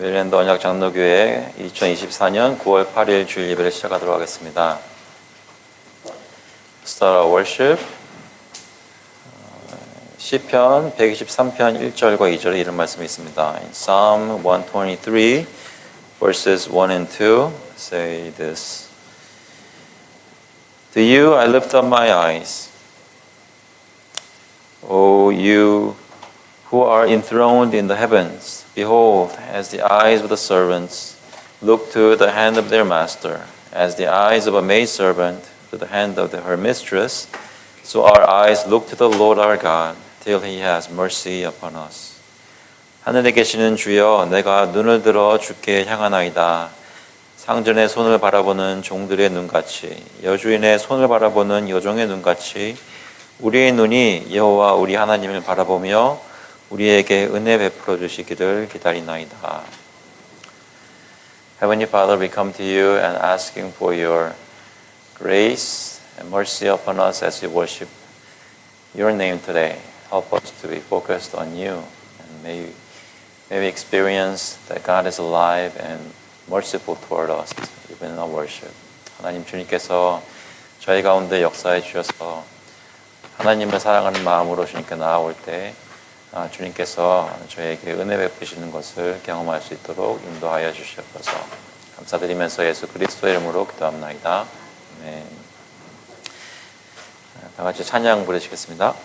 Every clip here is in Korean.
메릴랜드 언약 장로교회 2024년 9월 8일 주일 예배를 시작하도록 하겠습니다. Start our worship. 시편 123편 1절과 2절에 이런 말씀이 있습니다. In Psalm 123 verses 1 and 2 say this. To you I lift up my eyes, O you who are enthroned in the heavens. Behold, as the eyes of the servants look to the hand of their master, as the eyes of a maidservant to the hand of her mistress, so our eyes look to the Lord our God, till he has mercy upon us. 하늘에 계시는 주여, 내가 눈을 들어 주께 향하나이다. 상전의 손을 바라보는 종들의 눈같이, 여주인의 손을 바라보는 여종의 눈같이 우리의 눈이 여호와 우리 하나님을 바라보며 우리에게 은혜 베풀어 주시기를 기다리나이다. Heavenly Father, we come to you and asking for your grace and mercy upon us as we worship your name today. Help us to be focused on you, and may we experience that God is alive and merciful toward us, even in our worship. 하나님, 주님께서 저희 가운데 역사해 주셔서 하나님을 사랑하는 마음으로 주님께 나아올 때 주님께서 저에게 은혜 베푸시는 것을 경험할 수 있도록 인도하여 주시옵소서. 감사드리면서 예수 그리스도의 이름으로 기도합나이다. 아멘. 다 같이 찬양 부르시겠습니다.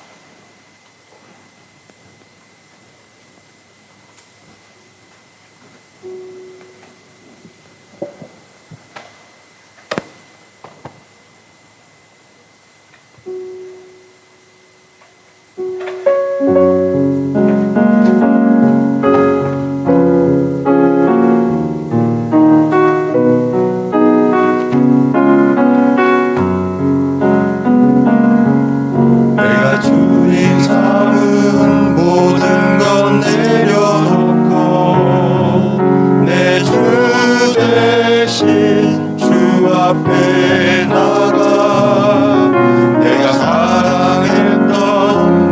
내가 사랑했던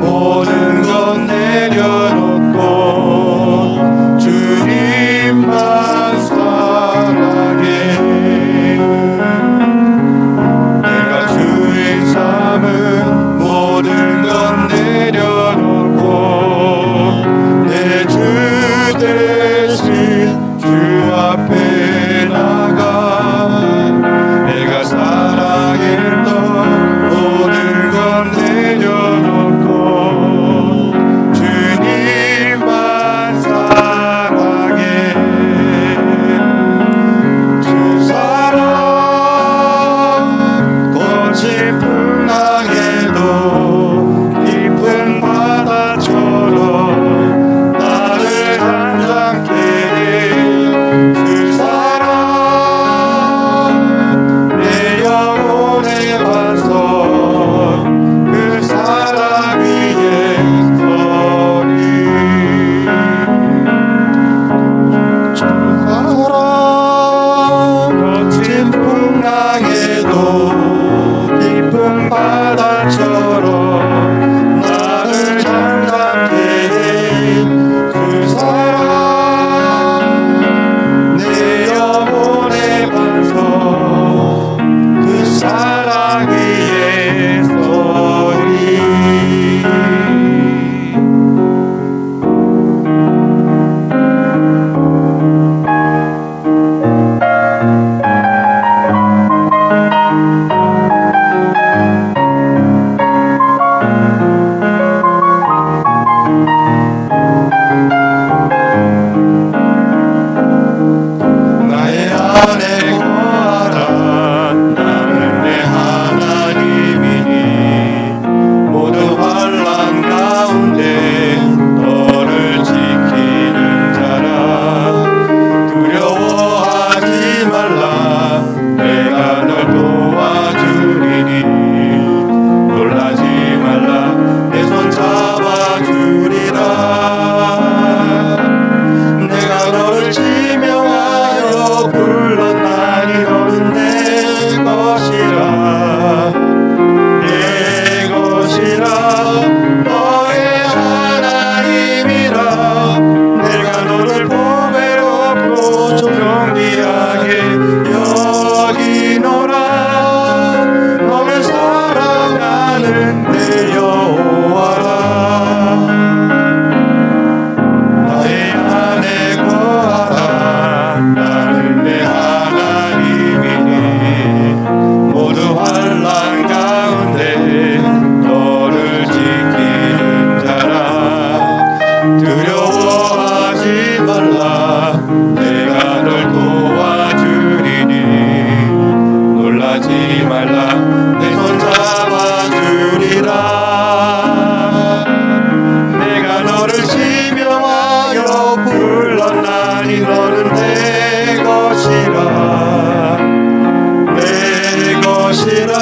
모든 건 내 여호와라. 나의 안에 거하라. 나는 내 하나님이니 모두 환난 가운데 너를 지키는 자라. 두려워하지 말라. 내가 널 도와주리니 놀라지 말라. 내 손 잡아주리라. 내가 너를 지명하여 불렀나니 너는 내 것이라. 내 것이라.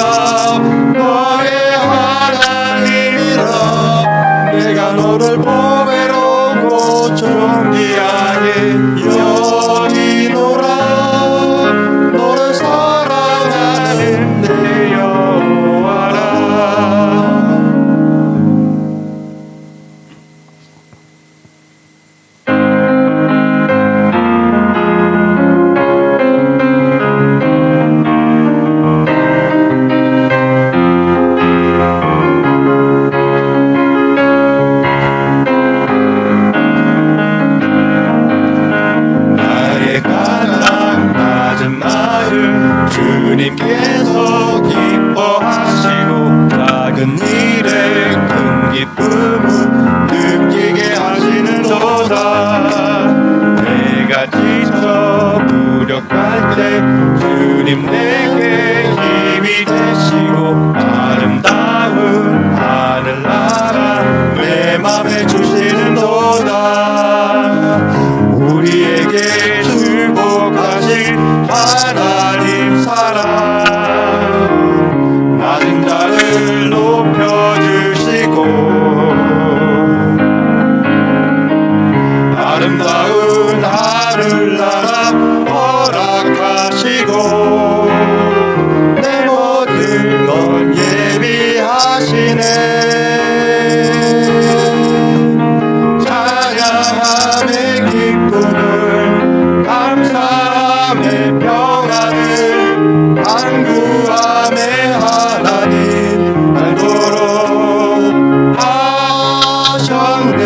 너의 하나님이라. 내가 너를 보배롭고 존귀하게 여기노라. 너를 사랑하는 내 여호와라. 나의 가장 낮은 말을 주님께서 기뻐하시고 작은 일에 큰 기쁨을 느끼게 하시는도다. 내가 지쳐 무력할 때 주님 내게 힘이 되시고 아름다운 하늘나라 내 맘에 주시는도다. 우리에게 축복하신 하나님 사랑 낮은 자를 높여주시고 아름다운 하늘나라 허락하시고 내 모든 건 예비하시네. 찬양함의 기쁨을 감사함의 평안을 간구함의 하나님 알도록 하셨네.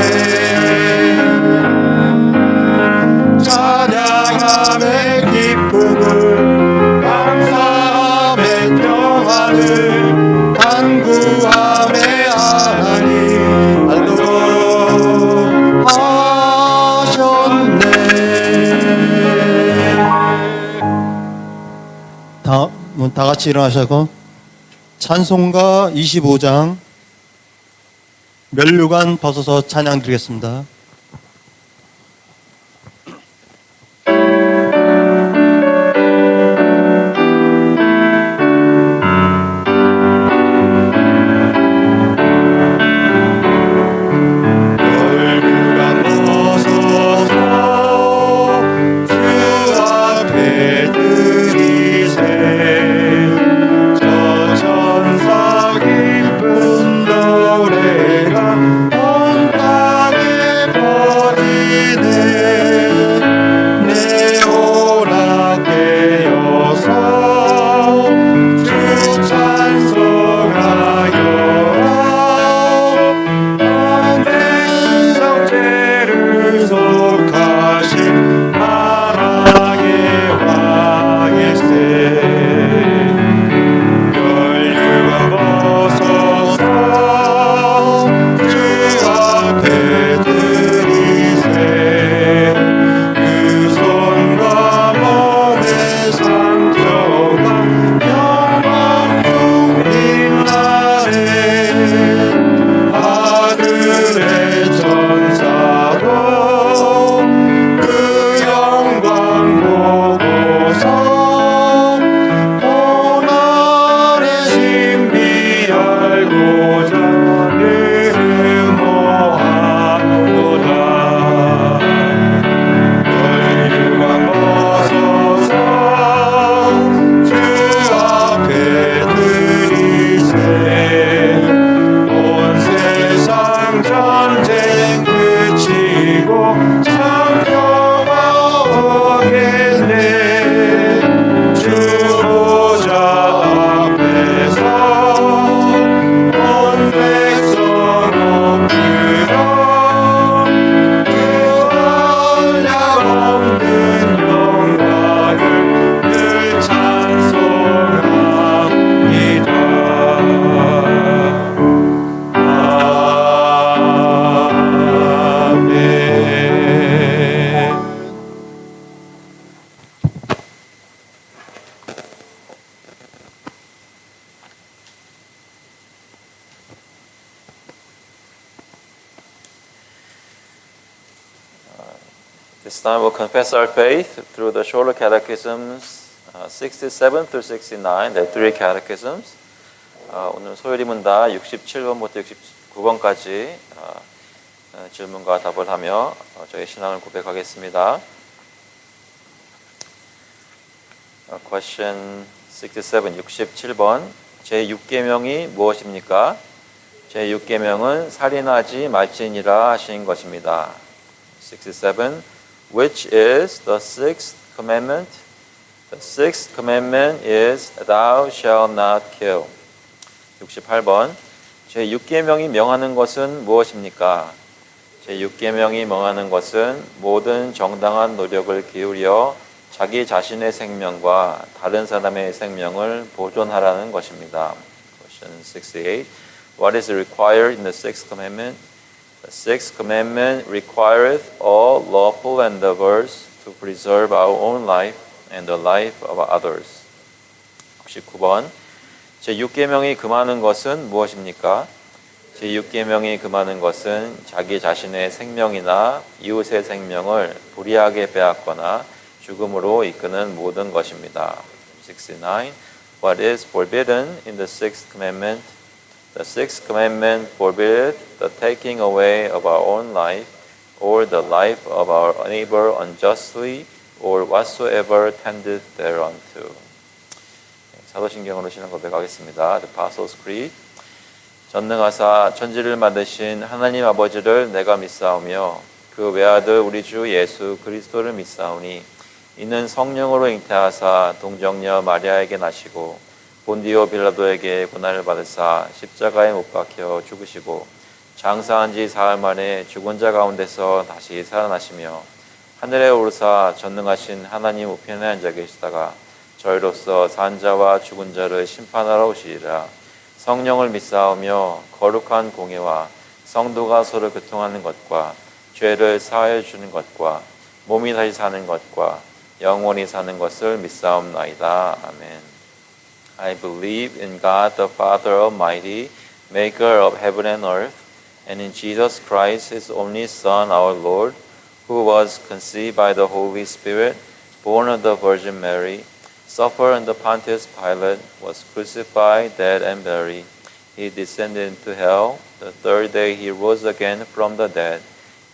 찬양함의 기쁨을 감사함의 평안을 간구함의 하나님 알도록 하셨네. 다 같이 일어나셔서 찬송가 25장 면류관 벗어서 찬양 드리겠습니다. 면류관 벗어서 주 앞에 드리세. 저 천사 기쁜 노래가 온 땅에 This time we'll confess our faith through the shorter catechisms 67 through 69, the three catechisms. 오늘 소요리 문답 67번부터 69번까지 질문과 답을 하며 저희 신앙을 고백하겠습니다. Question 67, 67번. 제6계명이 무엇입니까? 제6계명은 살인하지 말지니라 하신 것입니다. 67. Which is the sixth commandment? The sixth commandment is thou shalt not kill. 68번. 제6계명이 명하는 것은 무엇입니까? 제6계명이 명하는 것은 모든 정당한 노력을 기울여 자기 자신의 생명과 다른 사람의 생명을 보존하라는 것입니다. Question 68. What is required in the sixth commandment? The sixth commandment requireth all lawful endeavors to preserve our own life and the life of others. 69번. 제6계명이 금하는 것은 무엇입니까? 제6계명이 금하는 것은 자기 자신의 생명이나 이웃의 생명을 불의하게 빼앗거나 죽음으로 이끄는 모든 것입니다. 69. What is forbidden in the sixth commandment? The sixth commandment forbiddeth the taking away of our own life or the life of our neighbor unjustly or whatsoever tendeth thereunto. 사도신경으로 신앙 고백하겠습니다. The Apostles' Creed. 전능하사 천지를 만드신 하나님 아버지를 내가 믿사오며 그 외아들 우리 주 예수 그리스도를 믿사오니 이는 성령으로 잉태하사 동정녀 마리아에게 나시고 본디오 빌라도에게 고난을 받으사 십자가에 못 박혀 죽으시고 장사한 지 사흘 만에 죽은 자 가운데서 다시 살아나시며 하늘에 오르사 전능하신 하나님 우편에 앉아 계시다가 저희로서 산 자와 죽은 자를 심판하러 오시리라. 성령을 믿사오며 거룩한 공예와 성도가 서로 교통하는 것과 죄를 사하여 주는 것과 몸이 다시 사는 것과 영원히 사는 것을 믿사옵나이다. 아멘. I believe in God the Father Almighty, maker of heaven and earth, and in Jesus Christ, his only Son, our Lord, who was conceived by the Holy Spirit, born of the Virgin Mary, suffered under Pontius Pilate, was crucified, dead, and buried. He descended into hell. The third day he rose again from the dead.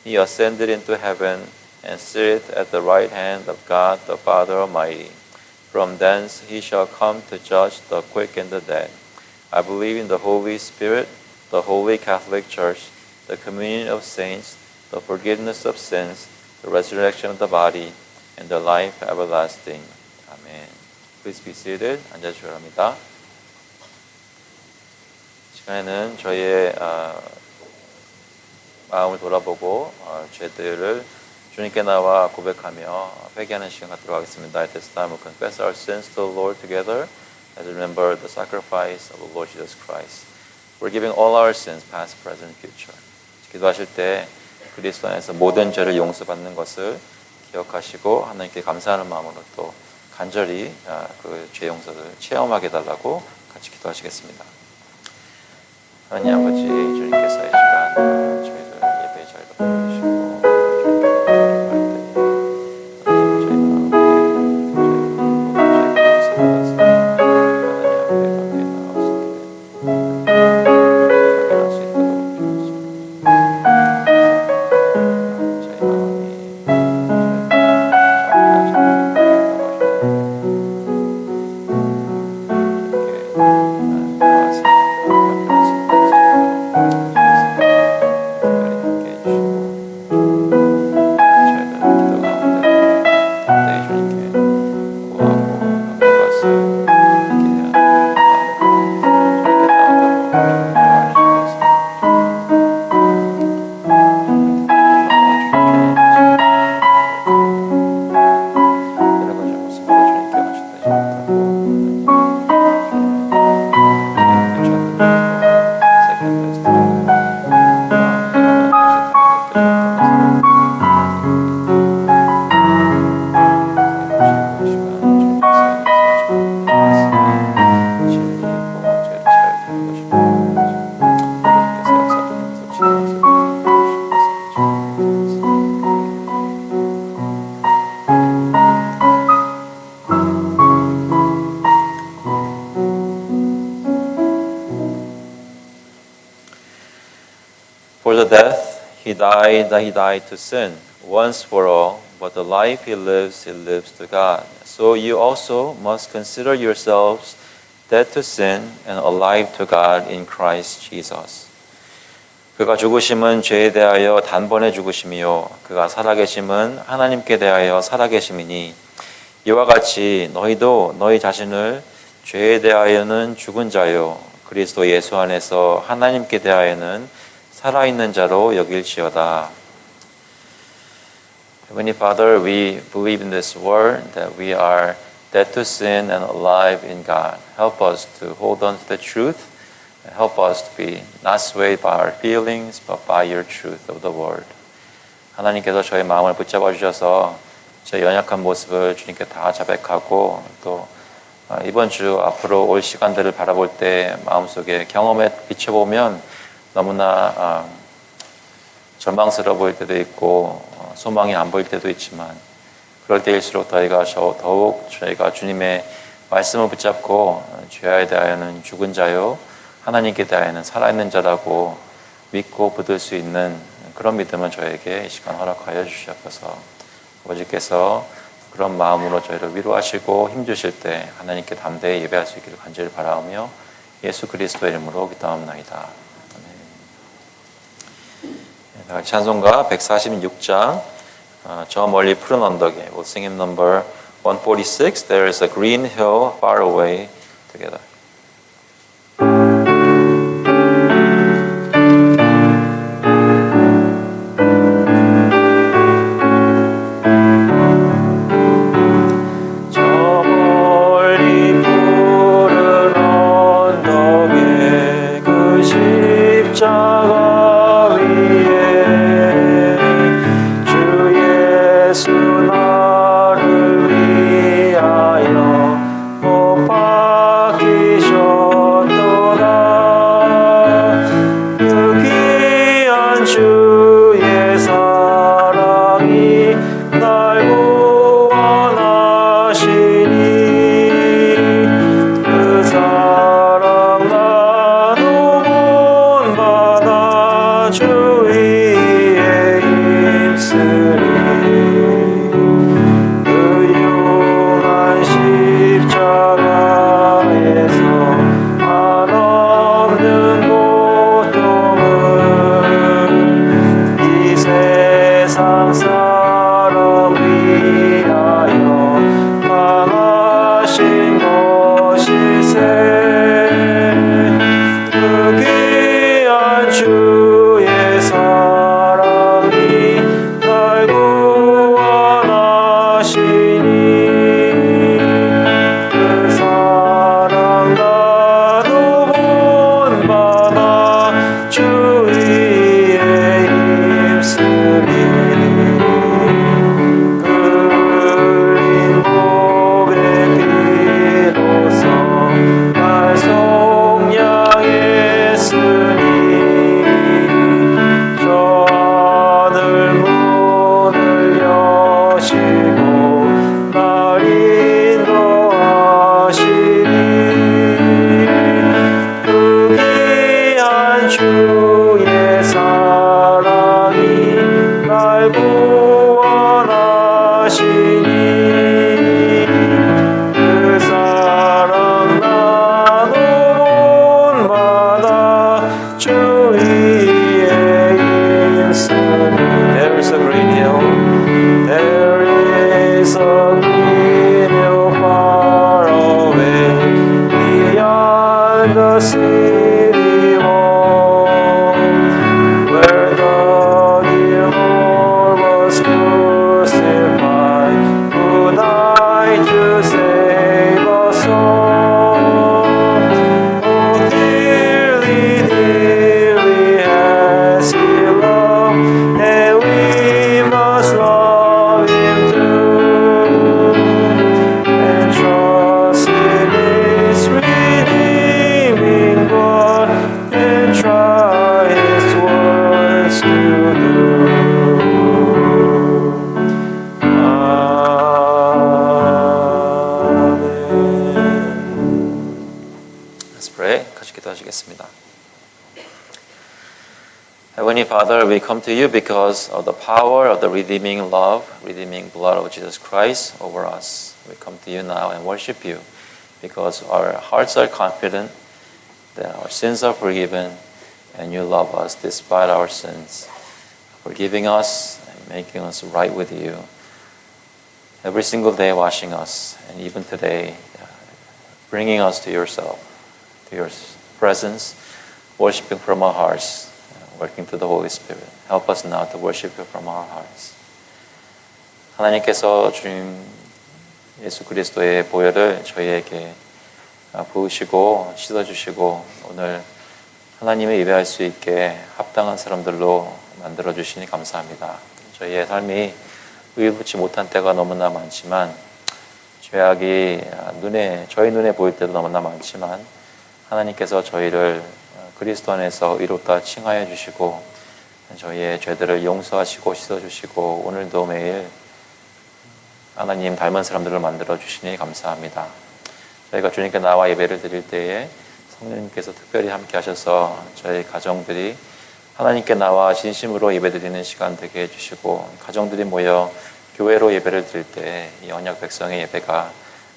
He ascended into heaven and sitteth at the right hand of God the Father Almighty. From thence he shall come to judge the quick and the dead. I believe in the Holy Spirit, the Holy Catholic Church, the communion of saints, the forgiveness of sins, the resurrection of the body, and the life everlasting. Amen. Please be seated. 앉아주셔야 합니다. 시간에는 저희의 마음을 돌아보고 죄들을 주님께 나와 고백하며 회개하는 시간 갖도록 하겠습니다. At this time, we'll confess our sins to the Lord together as we remember the sacrifice of the Lord Jesus Christ. We're giving all our sins, past, present, future. 기도하실 때 그리스도 안에서 모든 죄를 용서받는 것을 기억하시고 하나님께 감사하는 마음으로 또 간절히 그 죄 용서를 체험하게 해달라고 같이 기도하시겠습니다. 하나님 아버지, 주님께서 이 시간 저희를 예배의 자리로 불러주시고 For the death he died to sin once for all, but the life he lives to God. So you also must consider yourselves dead to sin and alive to God in Christ Jesus. 그가 죽으심은 죄에 대하여 단번에 죽으심이요 그가 살아계심은 하나님께 대하여 살아계심이니 이와 같이 너희도 너희 자신을 죄에 대하여는 죽은 자요 그리스도 예수 안에서 하나님께 대하여는 살아있는 자로 여길지어다. Heavenly Father, we believe in this word that we are dead to sin and alive in God. Help us to hold on to the truth. Help us to be not swayed by our feelings, but by your truth of the word. 하나님께서 저희 마음을 붙잡아 주셔서 제 연약한 모습을 주님께 다 자백하고 또 이번 주 앞으로 올 시간들을 바라볼 때 마음속에 경험에 비춰보면 너무나 절망스러워 보일 때도 있고 소망이 안 보일 때도 있지만 그럴 때일수록 더욱 저희가 주님의 말씀을 붙잡고 죄에 대하여는 죽은 자요 하나님께 대하여는 살아있는 자라고 믿고 붙들 수 있는 그런 믿음을 저에게 이 시간 허락하여 주시옵소서. 아버지께서 그런 마음으로 저희를 위로하시고 힘주실 때 하나님께 담대히 예배할 수 있기를 간절히 바라오며 예수 그리스도의 이름으로 기도합나이다. 아멘. 찬송가 146장 저 멀리 푸른 언덕에 We'll sing hymn number 146 There is a green hill far away together. Heavenly Father, we come to you because of the power of the redeeming love, redeeming blood of Jesus Christ over us. We come to you now and worship you because our hearts are confident that our sins are forgiven and you love us despite our sins, forgiving us and making us right with you. Every single day washing us, and even today bringing us to yourself, to your presence, worshiping from our hearts, working through the Holy Spirit. Help us now to worship you from our hearts. 하나님께서 주님 예수 그리스도의 보혈을 저희에게 부으시고 씻어주시고 오늘 하나님의 예배할 수 있게 합당한 사람들로 만들어주시니 감사합니다. 저희의 삶이 의롭지 못한 때가 너무나 많지만 죄악이 저희 눈에 보일 때도 너무나 많지만 하나님께서 저희를 그리스도 안에서 의롭다 칭하여 주시고 저희의 죄들을 용서하시고 씻어주시고 오늘도 매일 하나님 닮은 사람들을 만들어 주시니 감사합니다. 저희가 주님께 나와 예배를 드릴 때에 성령님께서 특별히 함께 하셔서 저희 가정들이 하나님께 나와 진심으로 예배 드리는 시간 되게 해주시고 가정들이 모여 교회로 예배를 드릴 때 이 언약 백성의 예배가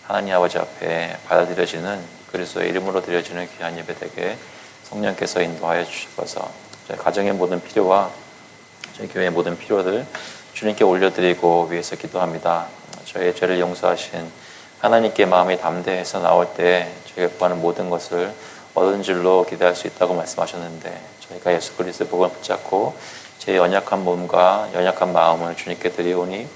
하나님 아버지 앞에 받아들여지는 그리스도의 이름으로 드려지는 귀한 예배 되게 성령께서 인도하여 주셔서 저희 가정의 모든 필요와 저희 교회의 모든 필요들 주님께 올려드리고 위해서 기도합니다. 저희의 죄를 용서하신 하나님께 마음이 담대해서 나올 때 저희가 구하는 모든 것을 얻은 줄로 기대할 수 있다고 말씀하셨는데 저희가 예수 그리스도의 복음을 붙잡고 제 연약한 몸과 연약한 마음을 주님께 드리오니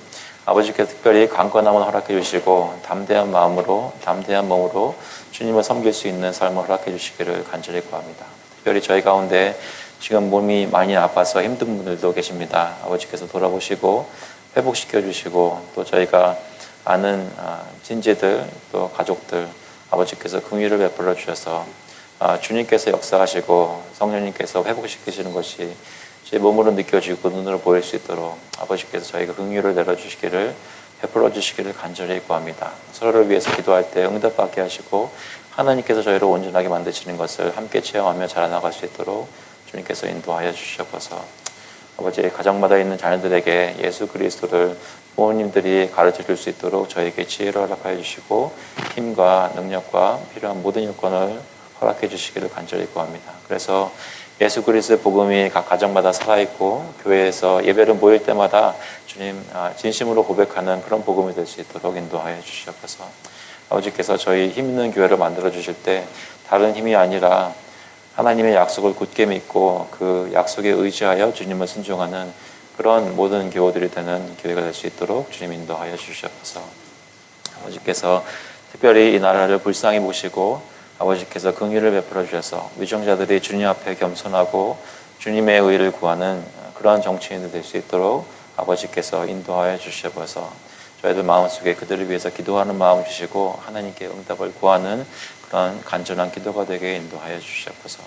아버지께 특별히 강건함을 허락해 주시고 담대한 마음으로 담대한 몸으로 주님을 섬길 수 있는 삶을 허락해 주시기를 간절히 구합니다. 특별히 저희 가운데 지금 몸이 많이 아파서 힘든 분들도 계십니다. 아버지께서 돌아보시고 회복시켜 주시고 또 저희가 아는 친지들 또 가족들 아버지께서 긍휼을 베풀어 주셔서 주님께서 역사하시고 성령님께서 회복시키시는 것이 제 몸으로 느껴지고 눈으로 보일 수 있도록 아버지께서 저희가 긍휼을 내려주시기를 베풀어 주시기를 간절히 구합니다. 서로를 위해서 기도할 때 응답받게 하시고 하나님께서 저희를 온전하게 만드시는 것을 함께 체험하며 자라나갈 수 있도록 주님께서 인도하여 주시옵소서. 아버지 가정마다 있는 자녀들에게 예수 그리스도를 부모님들이 가르쳐 줄 수 있도록 저에게 지혜를 허락하여 주시고 힘과 능력과 필요한 모든 여건을 허락해 주시기를 간절히 구합니다. 그래서 예수 그리스도의 복음이 각 가정마다 살아있고 교회에서 예배를 모일 때마다 주님 진심으로 고백하는 그런 복음이 될 수 있도록 인도하여 주시옵소서. 아버지께서 저희 힘 있는 교회를 만들어 주실 때 다른 힘이 아니라 하나님의 약속을 굳게 믿고 그 약속에 의지하여 주님을 순종하는 그런 모든 교우들이 되는 교회가 될 수 있도록 주님 인도하여 주시옵소서. 아버지께서 특별히 이 나라를 불쌍히 보시고 아버지께서 긍휼을 베풀어 주셔서 위정자들이 주님 앞에 겸손하고 주님의 의를 구하는 그런 정치인들 될 수 있도록 아버지께서 인도하여 주시옵소서. 저희들 마음속에 그들을 위해서 기도하는 마음을 주시고 하나님께 응답을 구하는 그런 간절한 기도가 되게 인도하여 주시옵소서.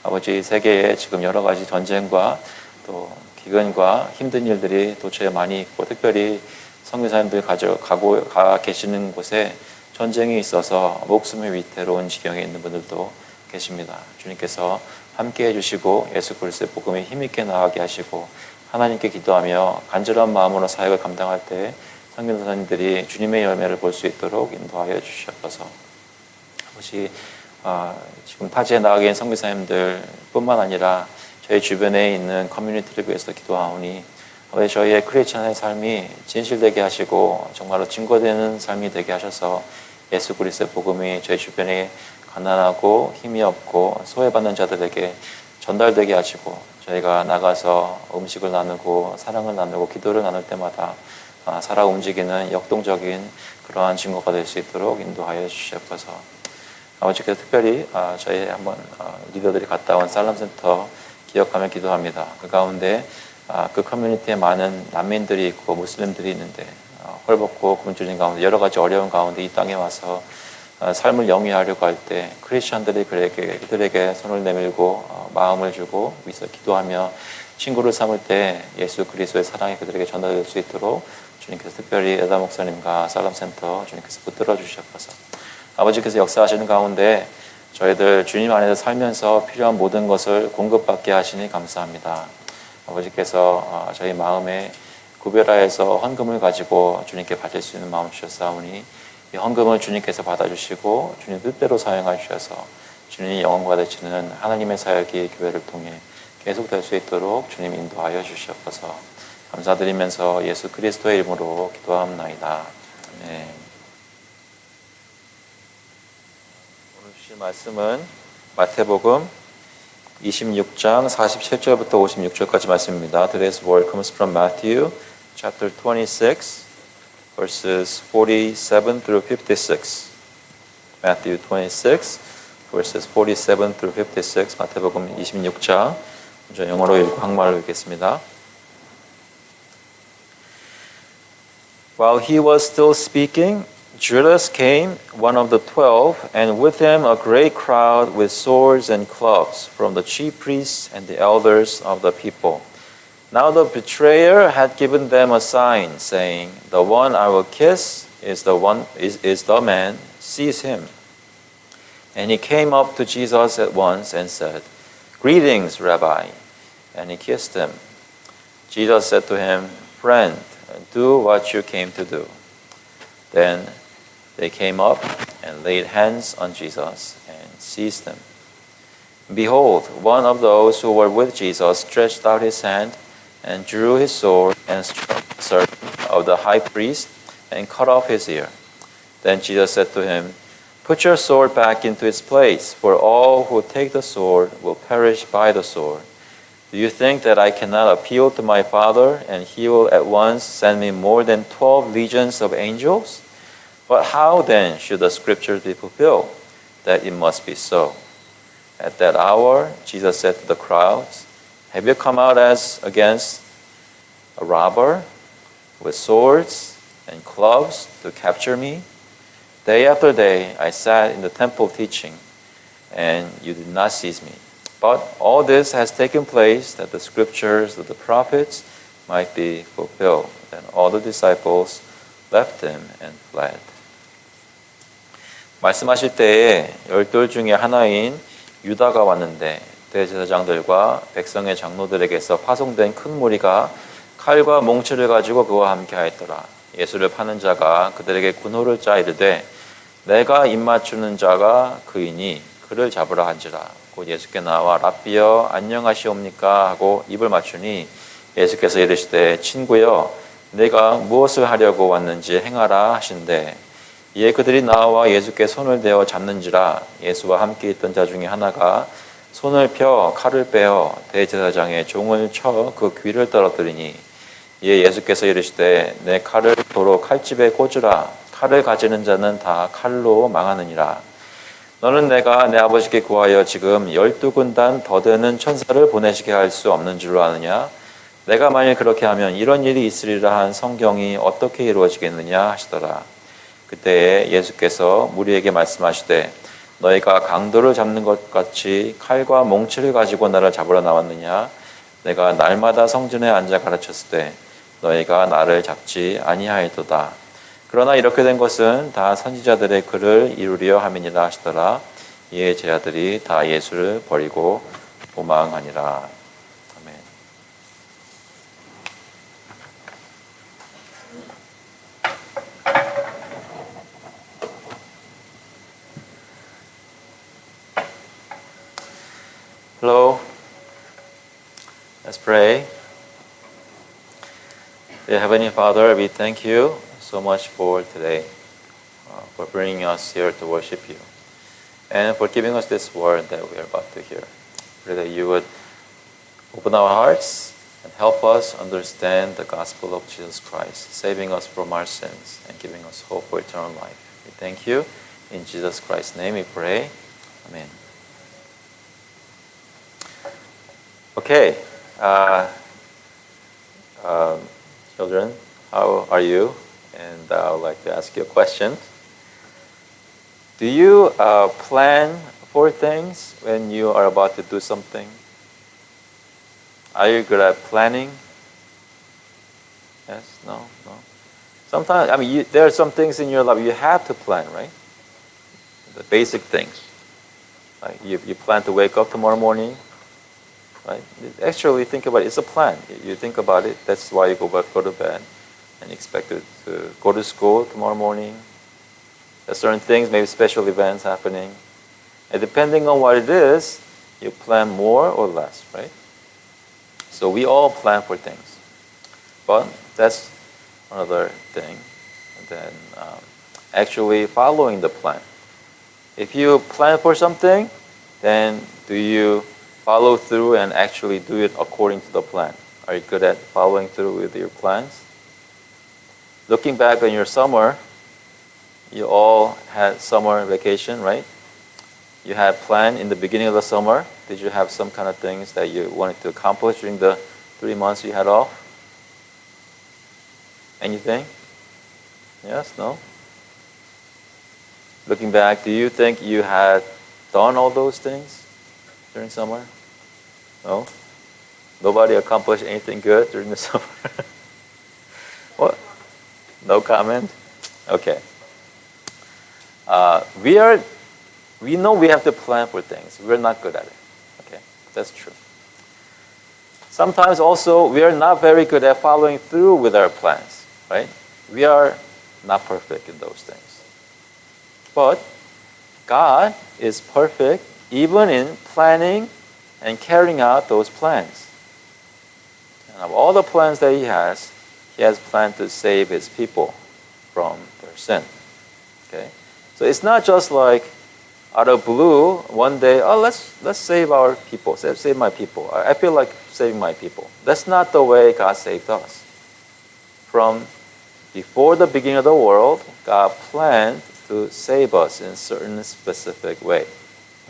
아버지 세계에 지금 여러 가지 전쟁과 또 기근과 힘든 일들이 도처에 많이 있고 특별히 선교사님들 가 계시는 곳에 전쟁이 있어서 목숨이 위태로운 지경에 있는 분들도 계십니다. 주님께서 함께 해주시고 예수 그리스도의 복음에 힘있게 나아가게 하시고 하나님께 기도하며 간절한 마음으로 사역을 감당할 때 선교사님들이 주님의 열매를 볼 수 있도록 인도하여 주시옵소서. 아버지 지금 타지에 나가게 된 선교사님들 뿐만 아니라 저희 주변에 있는 커뮤니티를 위해서 기도하오니 아버지 저희의 크리스찬의 삶이 진실되게 하시고 정말로 증거되는 삶이 되게 하셔서 예수 그리스도의 복음이 저희 주변에 가난하고 힘이 없고 소외받는 자들에게 전달되게 하시고 저희가 나가서 음식을 나누고 사랑을 나누고 기도를 나눌 때마다 살아 움직이는 역동적인 그러한 증거가 될 수 있도록 인도하여 주시옵소서. 아버지께서 특별히 저희 한번 리더들이 갔다 온 살람센터 기억하며 기도합니다. 그 가운데 그 커뮤니티에 많은 난민들이 있고 무슬림들이 있는데 헐벗고 굶주린 가운데 여러 가지 어려운 가운데 이 땅에 와서 삶을 영위하려고 할 때 크리스천들이 그들에게 손을 내밀고 마음을 주고 위서 기도하며 친구를 삼을 때 예수 그리스도의 사랑이 그들에게 전달될 수 있도록 주님께서 특별히 에다 목사님과 살람센터 주님께서 붙들어 주셨어서 아버지께서 역사하시는 가운데 저희들 주님 안에서 살면서 필요한 모든 것을 공급받게 하시니 감사합니다. 아버지께서 저희 마음에 구별하여서 헌금을 가지고 주님께 받을 수 있는 마음 주셨사오니 이 헌금을 주님께서 받아주시고 주님 뜻대로 사용하셔서 주님이 영광 받으시는 하나님의 사역이 교회를 통해 계속될 수 있도록 주님 인도하여 주시옵소서. 감사드리면서 예수 그리스도의 이름으로 기도합나이다. 아멘. 오늘 주실 말씀은 마태복음 26장 47절부터 56절까지 말씀입니다. Today's word comes from Matthew chapter 26 verses 47 through 56. Matthew 26 verses 47 through 56. 마태복음 26장 먼저 영어로 읽고 한국말로 읽겠습니다. While he was still speaking, Judas came, one of the 12, and with him a great crowd with swords and clubs from the chief priests and the elders of the people. Now the betrayer had given them a sign, saying, "The one I will kiss is the man, seize him." And he came up to Jesus at once and said, "Greetings, Rabbi." And he kissed him. Jesus said to him, "Friend, do what you came to do." Then they came up and laid hands on Jesus and seized him. Behold, one of those who were with Jesus stretched out his hand and drew his sword and struck the servant of the high priest and cut off his ear. Then Jesus said to him, "Put your sword back into its place, for all who take the sword will perish by the sword. Do you think that I cannot appeal to my Father, and he will at once send me more than 12 legions of angels? But how then should the scriptures be fulfilled, that it must be so?" At that hour, Jesus said to the crowds, "Have you come out as against a robber with swords and clubs to capture me? Day after day I sat in the temple teaching, and you did not seize me. But all this has taken place that the scriptures of the prophets might be fulfilled." Then all the disciples left him and fled. 말씀하실 때에 12 중에 하나인 유다가 왔는데 대제사장들과 백성의 장로들에게서 파송된 큰 무리가 칼과 몽치를 가지고 그와 함께 하였더라. 예수를 파는 자가 그들에게 군호를 짜 이르되, "내가 입맞추는 자가 그이니 그를 잡으라 한지라." 곧 예수께 나와 "랍비여 안녕하시옵니까?" 하고 입을 맞추니 예수께서 이르시되, "친구여, 내가 무엇을 하려고 왔는지 행하라" 하신대. 이에 그들이 나와 예수께 손을 대어 잡는지라. 예수와 함께 있던 자 중에 하나가 손을 펴 칼을 빼어 대제사장의 종을 쳐 그 귀를 떨어뜨리니, 이에 예수께서 이르시되, "내 칼을 도로 칼집에 꽂으라. 칼을 가지는 자는 다 칼로 망하느니라. 너는 내가 내 아버지께 구하여 지금 12군단 더 되는 천사를 보내시게 할 수 없는 줄로 아느냐? 내가 만일 그렇게 하면 이런 일이 있으리라 한 성경이 어떻게 이루어지겠느냐?" 하시더라. 그때에 예수께서 무리에게 말씀하시되, "너희가 강도를 잡는 것 같이 칼과 몽치를 가지고 나를 잡으러 나왔느냐? 내가 날마다 성전에 앉아 가르쳤을 때 너희가 나를 잡지 아니하였도다. 그러나 이렇게 된 것은 다 선지자들의 글을 이루려 함이니라" 하시더라. 이에 제자들이 다 예수를 버리고 도망하니라. 아멘. Hello. Let's pray. Dear Heavenly Father, we thank you so much for today, for bringing us here to worship you, and for giving us this word that we are about to hear. Pray that you would open our hearts and help us understand the gospel of Jesus Christ, saving us from our sins and giving us hope for eternal life. We thank you. In Jesus Christ's name we pray. Amen. Okay. Children, how are you? And I would like to ask you a question. Do you plan for things when you are about to do something? Are you good at planning? Yes? No? No? Sometimes, there are some things in your life you have to plan, right? The basic things. Like you plan to wake up tomorrow morning, right? Actually, think about it. It's a plan. You think about it. That's why you go to bed and expect to go to school tomorrow morning. There's certain things, maybe special events happening. And depending on what it is, you plan more or less, right? So we all plan for things. But that's another thing. And then actually following the plan. If you plan for something, then do you follow through and actually do it according to the plan? Are you good at following through with your plans? Looking back on your summer, you all had summer vacation, right? You had planned in the beginning of the summer. Did you have some kind of things that you wanted to accomplish during the 3 months you had off? Anything? Yes? No? Looking back, do you think you had done all those things during summer? No? Nobody accomplished anything good during the summer? What? No comment? Okay. We know we have to plan for things. We're not good at it. Okay? That's true. Sometimes also we are not very good at following through with our plans, right? We are not perfect in those things. But God is perfect even in planning and carrying out those plans. And of all the plans that He has planned to save His people from their sin. Okay? So it's not just like out of blue, one day, oh, let's save our people, save my people. I feel like saving my people. That's not the way God saved us. From before the beginning of the world, God planned to save us in a certain specific way.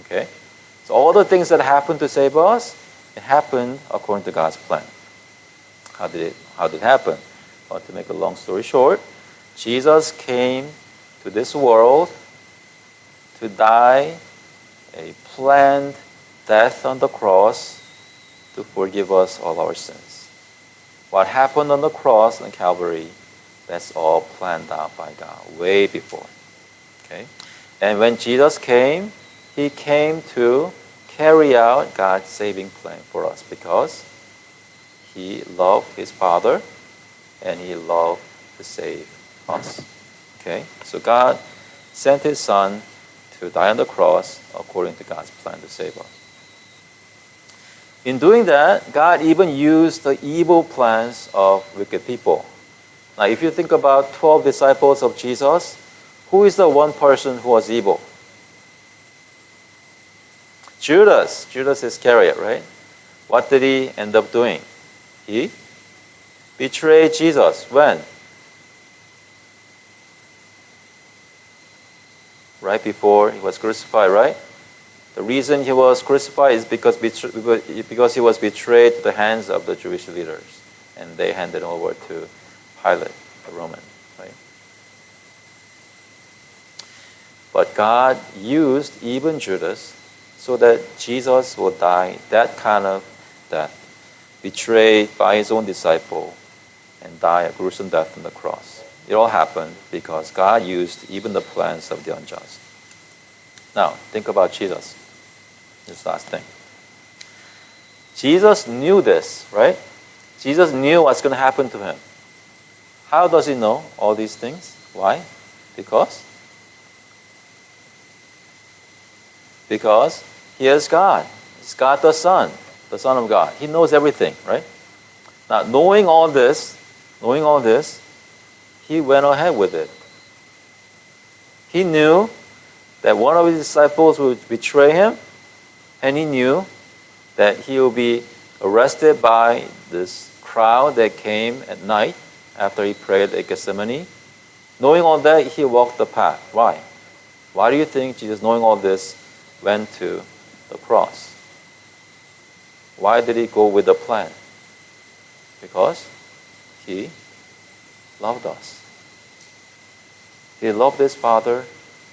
Okay? So all the things that happened to save us, it happened according to God's plan. How did it happen? Well, to make a long story short, Jesus came to this world to die a planned death on the cross to forgive us all our sins. What happened on the cross on Calvary, that's all planned out by God way before. Okay? And when Jesus came, He came to carry out God's saving plan for us because He loved His Father and He loved to save us. Okay? So God sent His Son to die on the cross according to God's plan to save us. In doing that, God even used the evil plans of wicked people. Now, if you think about 12 disciples of Jesus, who is the one person who was evil? Judas Iscariot, right? What did he end up doing? He betrayed Jesus. When? Right before He was crucified, right? The reason He was crucified is because He was betrayed to the hands of the Jewish leaders. And they handed over to Pilate, the Roman, right? But God used even Judas so that Jesus will die that kind of death, betrayed by His own disciple and die a gruesome death on the cross. It all happened because God used even the plans of the unjust. Now, think about Jesus. This last thing. Jesus knew this, right? Jesus knew what's going to happen to Him. How does He know all these things? Why? Because He is God. He's God the Son of God. He knows everything, right? Now, knowing all this, He went ahead with it. He knew that one of His disciples would betray Him, and He knew that He will be arrested by this crowd that came at night after He prayed at Gethsemane. Knowing all that, He walked the path. Why? Why do you think Jesus, knowing all this, went to the cross? Why did He go with the plan? Because He loved us. He loved His Father.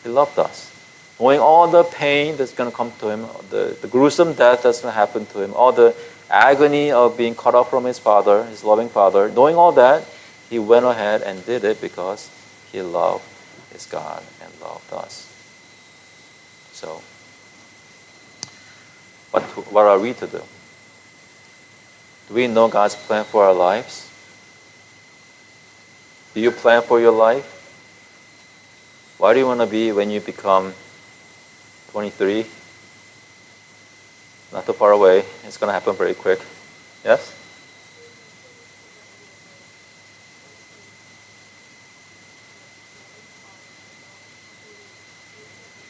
He loved us. Knowing all the pain that's going to come to Him, the gruesome death that's going to happen to Him, all the agony of being cut off from His Father, His loving Father, knowing all that, He went ahead and did it because He loved His God and loved us. So, what are we to do? Do we know God's plan for our lives? Do you plan for your life? What do you want to be when you become 23? Not too far away. It's going to happen very quick. Yes?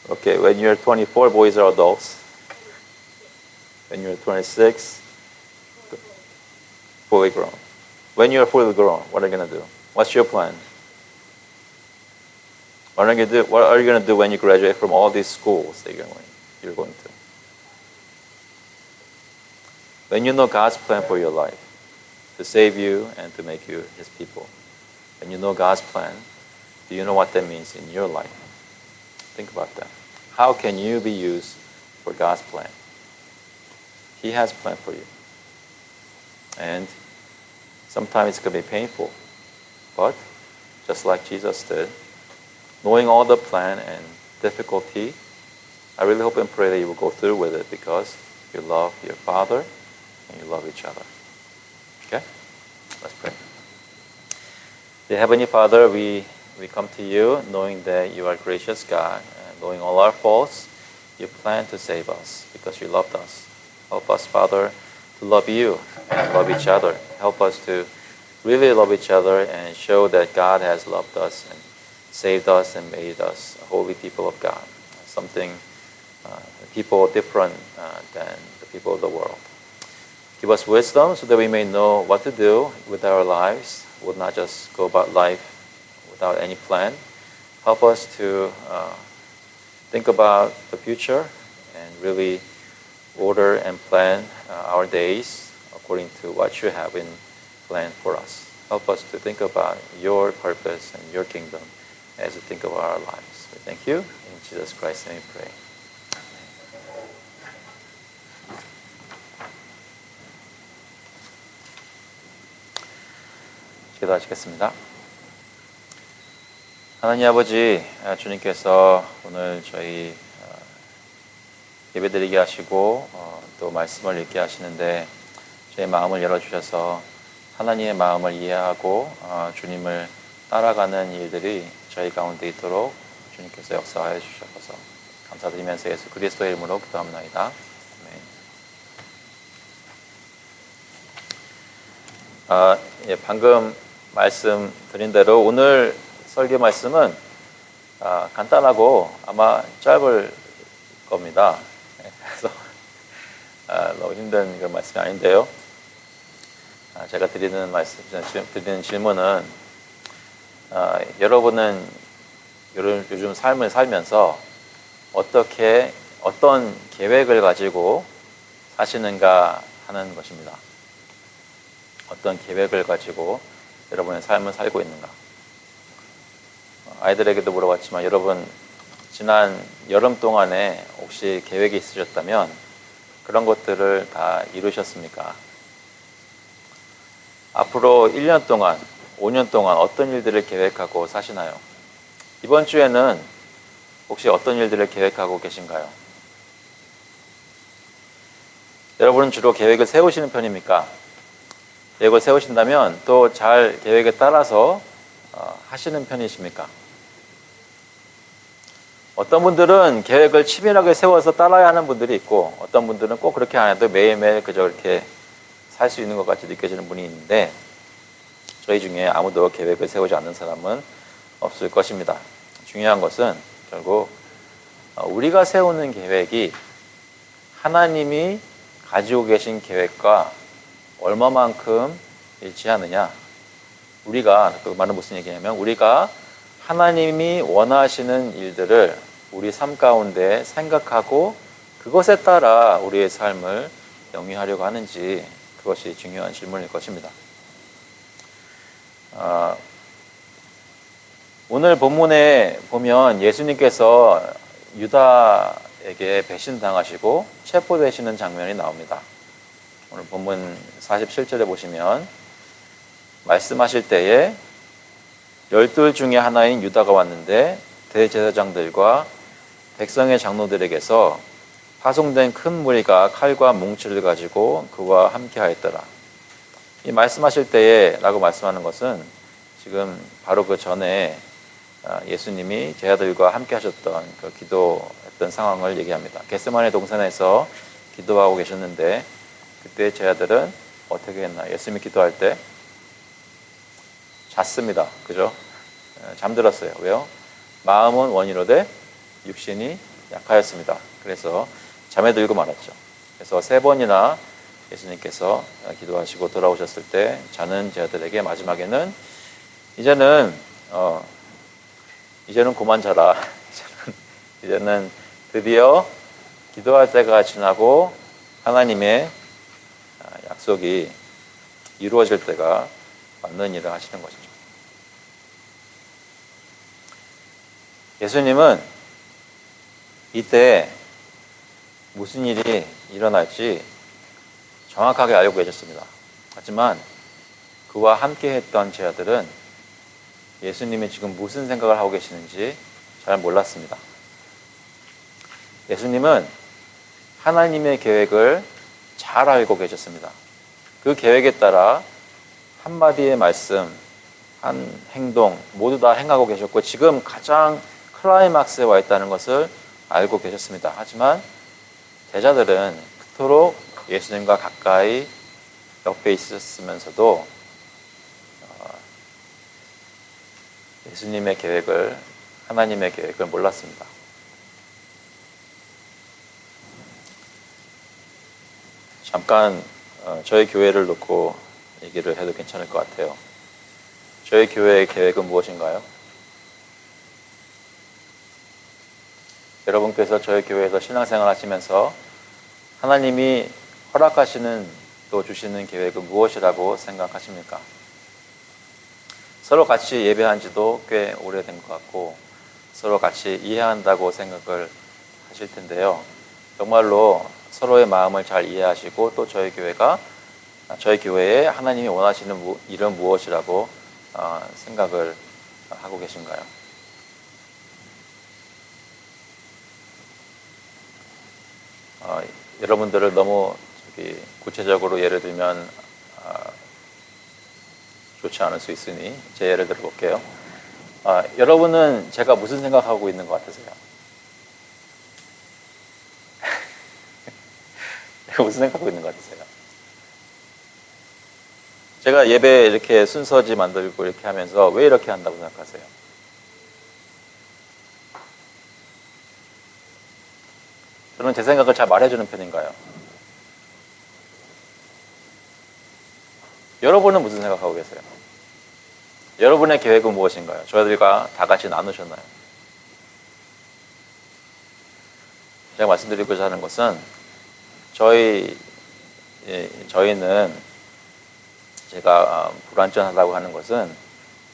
Okay, when you're 24, boys are adults. When you're 26, fully grown. When you're fully grown, what are you going to do? What's your plan? What are you going to do when you graduate from all these schools that you're going to? When you know God's plan for your life, to save you and to make you His people. When you know God's plan, do you know what that means in your life? Think about that. How can you be used for God's plan? He has a plan for you. And sometimes it's going to be painful. But just like Jesus did, knowing all the plan and difficulty, I really hope and pray that you will go through with it because you love your Father and you love each other. Okay? Let's pray. Dear Heavenly Father, we come to you knowing that you are gracious God, and knowing all our faults, you plan to save us because you loved us. Help us, Father, to love you and love each other. Help us to really love each other and show that God has loved us and saved us and made us a holy people of God. Something, people different than the people of the world. Give us wisdom so that we may know what to do with our lives. We'll not just go about life without any plan. Help us to think about the future and really order and plan our days according to what you have in plan for us. Help us to think about your purpose and your kingdom as we think of our lives. We thank you. In Jesus Christ's name we pray. 기도하시겠습니다. 하나님 아버지, 주님께서 오늘 저희 예배드리게 하시고 또 말씀을 읽게 하시는데 저희 마음을 열어주셔서 하나님의 마음을 이해하고 주님을 따라가는 일들이 저희 가운데 있도록 주님께서 역사하여 주셔서 감사드리면서 예수 그리스도의 이름으로 기도합나이다. 아멘. 예, 방금 말씀드린 대로 오늘 설교 말씀은 간단하고 아마 짧을 겁니다. 그래서 너무 힘든 그런 말씀이 아닌데요. 제가 드리는 질문은 여러분은 요즘 삶을 살면서 어떤 계획을 가지고 사시는가 하는 것입니다. 어떤 계획을 가지고 여러분의 삶을 살고 있는가. 아이들에게도 물어봤지만 여러분 지난 여름 동안에 혹시 계획이 있으셨다면 그런 것들을 다 이루셨습니까? 앞으로 1년 동안, 5년 동안 어떤 일들을 계획하고 사시나요? 이번 주에는 혹시 어떤 일들을 계획하고 계신가요? 여러분은 주로 계획을 세우시는 편입니까? 계획을 세우신다면 또 잘 계획에 따라서 하시는 편이십니까? 어떤 분들은 계획을 치밀하게 세워서 따라야 하는 분들이 있고 어떤 분들은 꼭 그렇게 안 해도 매일매일 그저 이렇게 살 수 있는 것 같이 느껴지는 분이 있는데 저희 중에 아무도 계획을 세우지 않는 사람은 없을 것입니다. 중요한 것은 결국 우리가 세우는 계획이 하나님이 가지고 계신 계획과 얼마만큼 일치하느냐. 우리가 그 말은 무슨 얘기냐면 우리가 하나님이 원하시는 일들을 우리 삶 가운데 생각하고 그것에 따라 우리의 삶을 영위하려고 하는지 그것이 중요한 질문일 것입니다. 오늘 본문에 보면 예수님께서 유다에게 배신당하시고 체포되시는 장면이 나옵니다. 오늘 본문 47절에 보시면 말씀하실 때에 12 중에 하나인 유다가 왔는데 대제사장들과 백성의 장로들에게서 파송된 큰 무리가 칼과 뭉치를 가지고 그와 함께 하였더라. 이 말씀하실 때에 라고 말씀하는 것은 지금 바로 그 전에 예수님이 제자들과 함께 하셨던 그 기도했던 상황을 얘기합니다. 겟세마네 동산에서 기도하고 계셨는데 그때 제자들은 어떻게 했나? 예수님이 기도할 때 잤습니다. 그죠? 잠들었어요. 왜요? 마음은 원이로되 육신이 약하였습니다. 그래서 잠에 들고 말았죠. 그래서 3번이나 예수님께서 기도하시고 돌아오셨을 때 자는 제자들에게 마지막에는 이제는 그만 자라. 이제는 드디어 기도할 때가 지나고 하나님의 약속이 이루어질 때가 맞는 일을 하시는 것이죠. 예수님은 이때 무슨 일이 일어날지 정확하게 알고 계셨습니다. 하지만 그와 함께 했던 제자들은 예수님이 지금 무슨 생각을 하고 계시는지 잘 몰랐습니다. 예수님은 하나님의 계획을 잘 알고 계셨습니다. 그 계획에 따라 한마디의 말씀, 한 행동 모두 다 행하고 계셨고 지금 가장 클라이막스에 와 있다는 것을 알고 계셨습니다. 하지만 제자들은 그토록 예수님과 가까이 옆에 있었으면서도 예수님의 계획을, 하나님의 계획을 몰랐습니다. 잠깐 저희 교회를 놓고 얘기를 해도 괜찮을 것 같아요. 저희 교회의 계획은 무엇인가요? 여러분께서 저희 교회에서 신앙생활 하시면서 하나님이 허락하시는 또 주시는 계획은 무엇이라고 생각하십니까? 서로 같이 예배한 지도 꽤 오래된 것 같고 서로 같이 이해한다고 생각을 하실 텐데요. 정말로 서로의 마음을 잘 이해하시고 또 저희 교회에 하나님이 원하시는 일은 무엇이라고 생각을 하고 계신가요? 여러분들을 너무 구체적으로 예를 들면 좋지 않을 수 있으니 제 예를 들어 볼게요. 여러분은 제가 무슨 생각하고 있는 것 같으세요? 제가 무슨 생각하고 있는 것 같으세요? 제가 예배 이렇게 순서지 만들고 이렇게 하면서 왜 이렇게 한다고 생각하세요? 저는 제 생각을 잘 말해주는 편인가요? 여러분은 무슨 생각하고 계세요? 여러분의 계획은 무엇인가요? 저희들과 다 같이 나누셨나요? 제가 말씀드리고자 하는 것은 저희는 제가 불완전하다고 하는 것은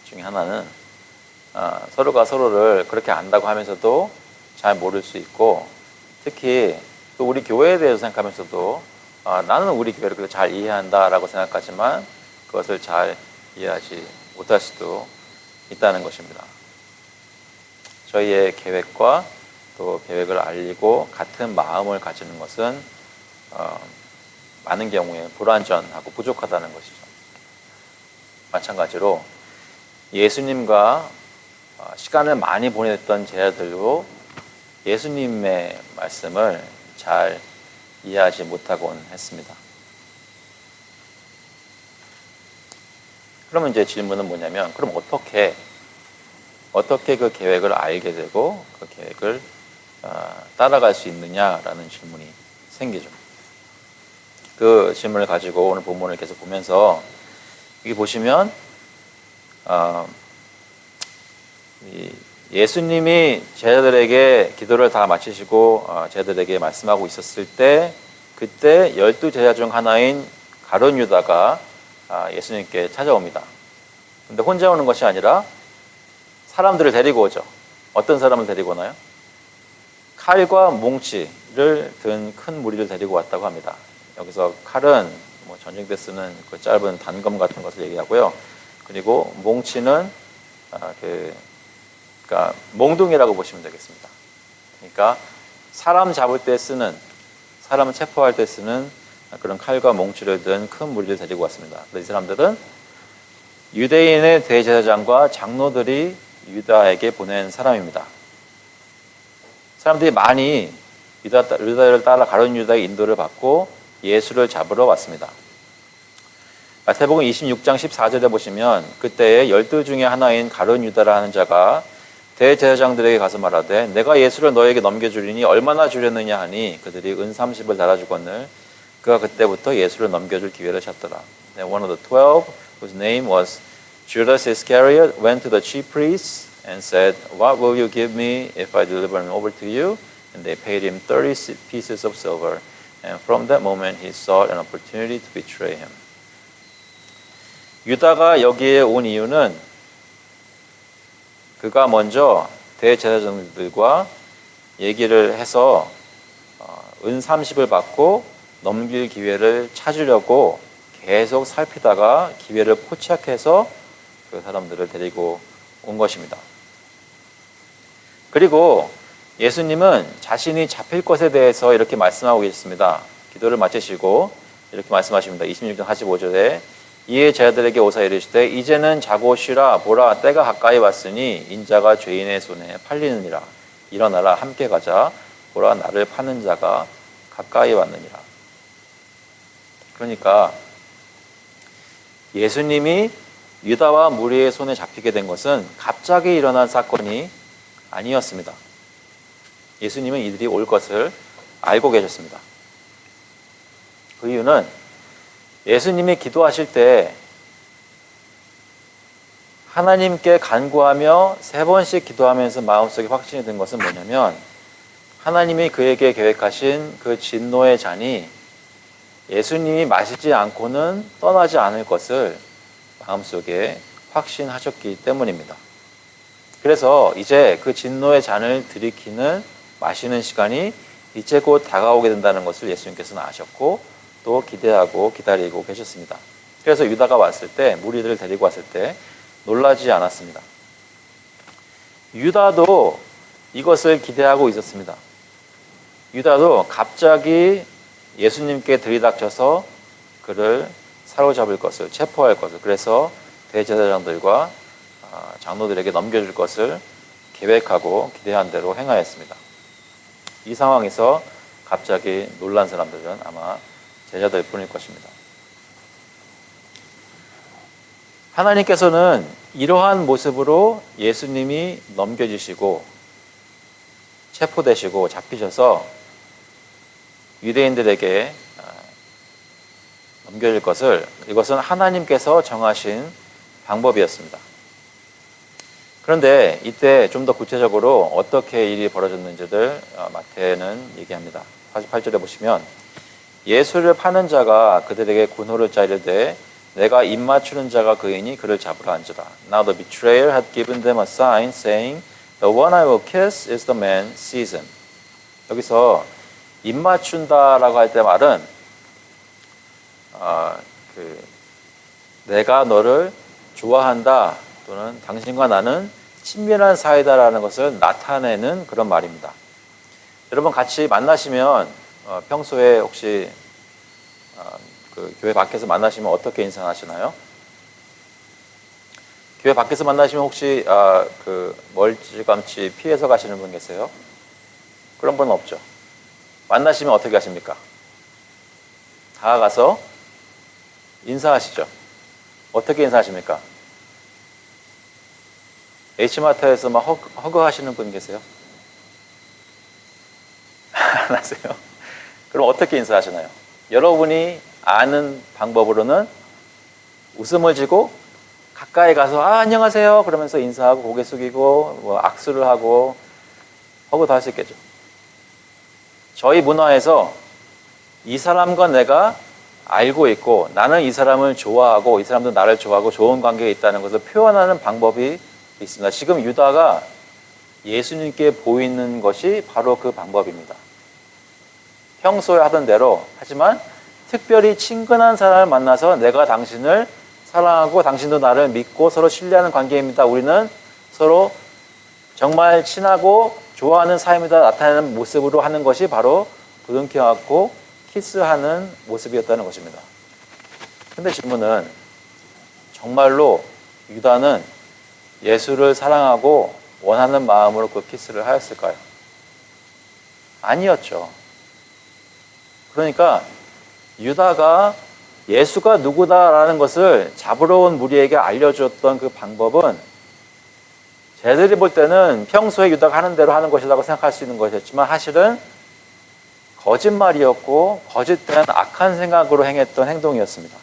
중에 하나는 서로가 서로를 그렇게 안다고 하면서도 잘 모를 수 있고 특히 또 우리 교회에 대해서 생각하면서도 나는 우리 교회를 잘 이해한다라고 생각하지만 그것을 잘 이해하지 못할 수도 있다는 것입니다. 저희의 계획과 또 계획을 알리고 같은 마음을 가지는 것은 많은 경우에 불완전하고 부족하다는 것이죠. 마찬가지로 예수님과 시간을 많이 보냈던 제자들도 예수님의 말씀을 잘 이해하지 못하곤 했습니다. 그러면 이제 질문은 뭐냐면 그럼 어떻게 그 계획을 알게 되고 그 계획을 따라갈 수 있느냐라는 질문이 생기죠. 그 질문을 가지고 오늘 본문을 계속 보면서 여기 보시면 예수님이 제자들에게 기도를 다 마치시고 제자들에게 말씀하고 있었을 때 그때 12제자 중 하나인 가룟 유다가 예수님께 찾아옵니다. 근데 혼자 오는 것이 아니라 사람들을 데리고 오죠. 어떤 사람을 데리고 오나요? 칼과 뭉치를 든 큰 무리를 데리고 왔다고 합니다. 여기서 칼은 전쟁 때 쓰는 그 짧은 단검 같은 것을 얘기하고요. 그리고 뭉치는 그러니까 몽둥이라고 보시면 되겠습니다. 그러니까 사람 잡을 때 쓰는 사람을 체포할 때 쓰는 그런 칼과 몽치를 든 큰 무리를 데리고 왔습니다. 이 사람들은 유대인의 대제사장과 장로들이 유다에게 보낸 사람입니다. 사람들이 많이 유다를 따라 가룟 유다의 인도를 받고 예수를 잡으러 왔습니다. 마태복음 26장 14절에 보시면 그때에 12 중에 하나인 가룟 유다라 하는 자가 대제사장들에게 가서 말하되 내가 예수를 너에게 넘겨주리니 얼마나 주려느냐 하니 그들이 은 30을 달아주거늘 그가 그때부터 예수를 넘겨줄 기회를 찾더라. One of the 12, whose name was Judas Iscariot, went to the chief priests and said, What will you give me if I deliver him over to you? And they paid him 30 pieces of silver. And from that moment he sought an opportunity to betray him. 유다가 여기에 온 이유는 그가 먼저 대제사장들과 얘기를 해서 은 30을 받고 넘길 기회를 찾으려고 계속 살피다가 기회를 포착해서 그 사람들을 데리고 온 것입니다. 그리고 예수님은 자신이 잡힐 것에 대해서 이렇게 말씀하고 계십니다. 기도를 마치시고 이렇게 말씀하십니다. 26장 45절에 이에 제자들에게 오사 이르시되 이제는 자고 쉬라 보라 때가 가까이 왔으니 인자가 죄인의 손에 팔리느니라. 일어나라 함께 가자 보라 나를 파는 자가 가까이 왔느니라. 그러니까 예수님이 유다와 무리의 손에 잡히게 된 것은 갑자기 일어난 사건이 아니었습니다. 예수님은 이들이 올 것을 알고 계셨습니다. 그 이유는 예수님이 기도하실 때 하나님께 간구하며 3번씩 기도하면서 마음속에 확신이 든 것은 뭐냐면 하나님이 그에게 계획하신 그 진노의 잔이 예수님이 마시지 않고는 떠나지 않을 것을 마음속에 확신하셨기 때문입니다. 그래서 이제 그 진노의 잔을 들이키는 마시는 시간이 이제 곧 다가오게 된다는 것을 예수님께서는 아셨고 또 기대하고 기다리고 계셨습니다. 그래서 유다가 왔을 때 무리들을 데리고 왔을 때 놀라지 않았습니다. 유다도 이것을 기대하고 있었습니다. 유다도 갑자기 예수님께 들이닥쳐서 그를 사로잡을 것을, 체포할 것을, 그래서 대제사장들과 장로들에게 넘겨줄 것을 계획하고 기대한 대로 행하였습니다. 이 상황에서 갑자기 놀란 사람들은 아마 제자들 뿐일 것입니다. 하나님께서는 이러한 모습으로 예수님이 넘겨지시고 체포되시고 잡히셔서 유대인들에게 넘겨질 것을 이것은 하나님께서 정하신 방법이었습니다. 그런데 이때 좀 더 구체적으로 어떻게 일이 벌어졌는지를 마태는 얘기합니다. 48절에 보시면 예수를 파는 자가 그들에게 군호를 짜이르되 내가 입 맞추는 자가 그이니 그를 잡으라 한지라. Now the betrayer had given them a sign saying, The one I will kiss is the man, seize him. 여기서 입 맞춘다라고 할 때 말은 내가 너를 좋아한다 또는 당신과 나는 친밀한 사이다라는 것을 나타내는 그런 말입니다. 여러분 같이 만나시면 평소에 혹시 그 교회 밖에서 만나시면 어떻게 인사하시나요? 교회 밖에서 만나시면 혹시 그 멀찌감치 피해서 가시는 분 계세요? 그런 분은 없죠. 만나시면 어떻게 하십니까? 다가가서 인사하시죠. 어떻게 인사하십니까? H마트에서 막 허그하시는 분 계세요? 안 하세요? 그럼 어떻게 인사하시나요? 여러분이 아는 방법으로는 웃음을 지고 가까이 가서 안녕하세요 그러면서 인사하고 고개 숙이고 뭐 악수를 하고 허그도 할 수 있겠죠. 저희 문화에서 이 사람과 내가 알고 있고 나는 이 사람을 좋아하고 이 사람도 나를 좋아하고 좋은 관계에 있다는 것을 표현하는 방법이 있습니다. 지금 유다가 예수님께 보이는 것이 바로 그 방법입니다. 평소에 하던 대로 하지만 특별히 친근한 사람을 만나서 내가 당신을 사랑하고 당신도 나를 믿고 서로 신뢰하는 관계입니다. 우리는 서로 정말 친하고 좋아하는 사이입니다. 나타내는 모습으로 하는 것이 바로 부둥켜 안고 키스하는 모습이었다는 것입니다. 근데 질문은 정말로 유다는 예수를 사랑하고 원하는 마음으로 그 키스를 하였을까요? 아니었죠. 그러니까 유다가 예수가 누구다라는 것을 잡으러 온 무리에게 알려주었던 그 방법은 쟤들이 볼 때는 평소에 유다가 하는 대로 하는 것이라고 생각할 수 있는 것이었지만 사실은 거짓말이었고 거짓된 악한 생각으로 행했던 행동이었습니다.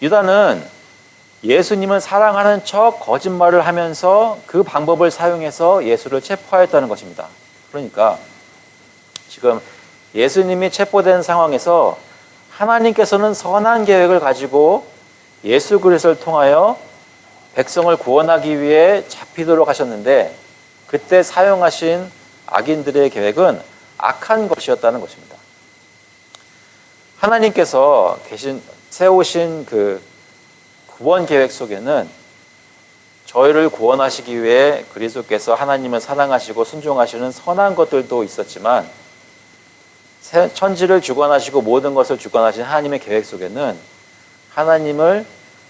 유다는 예수님을 사랑하는 척 거짓말을 하면서 그 방법을 사용해서 예수를 체포하였다는 것입니다. 그러니까 지금 예수님이 체포된 상황에서 하나님께서는 선한 계획을 가지고 예수 그리스도를 통하여 백성을 구원하기 위해 잡히도록 하셨는데 그때 사용하신 악인들의 계획은 악한 것이었다는 것입니다. 하나님께서 세우신 그 구원 계획 속에는 저희를 구원하시기 위해 그리스도께서 하나님을 사랑하시고 순종하시는 선한 것들도 있었지만 천지를 주관하시고 모든 것을 주관하신 하나님의 계획 속에는 하나님을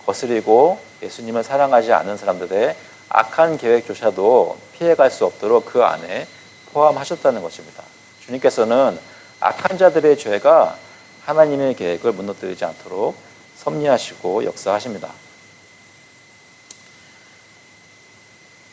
거스리고 예수님을 사랑하지 않은 사람들의 악한 계획조차도 피해갈 수 없도록 그 안에 포함하셨다는 것입니다. 주님께서는 악한 자들의 죄가 하나님의 계획을 무너뜨리지 않도록 섭리하시고 역사하십니다.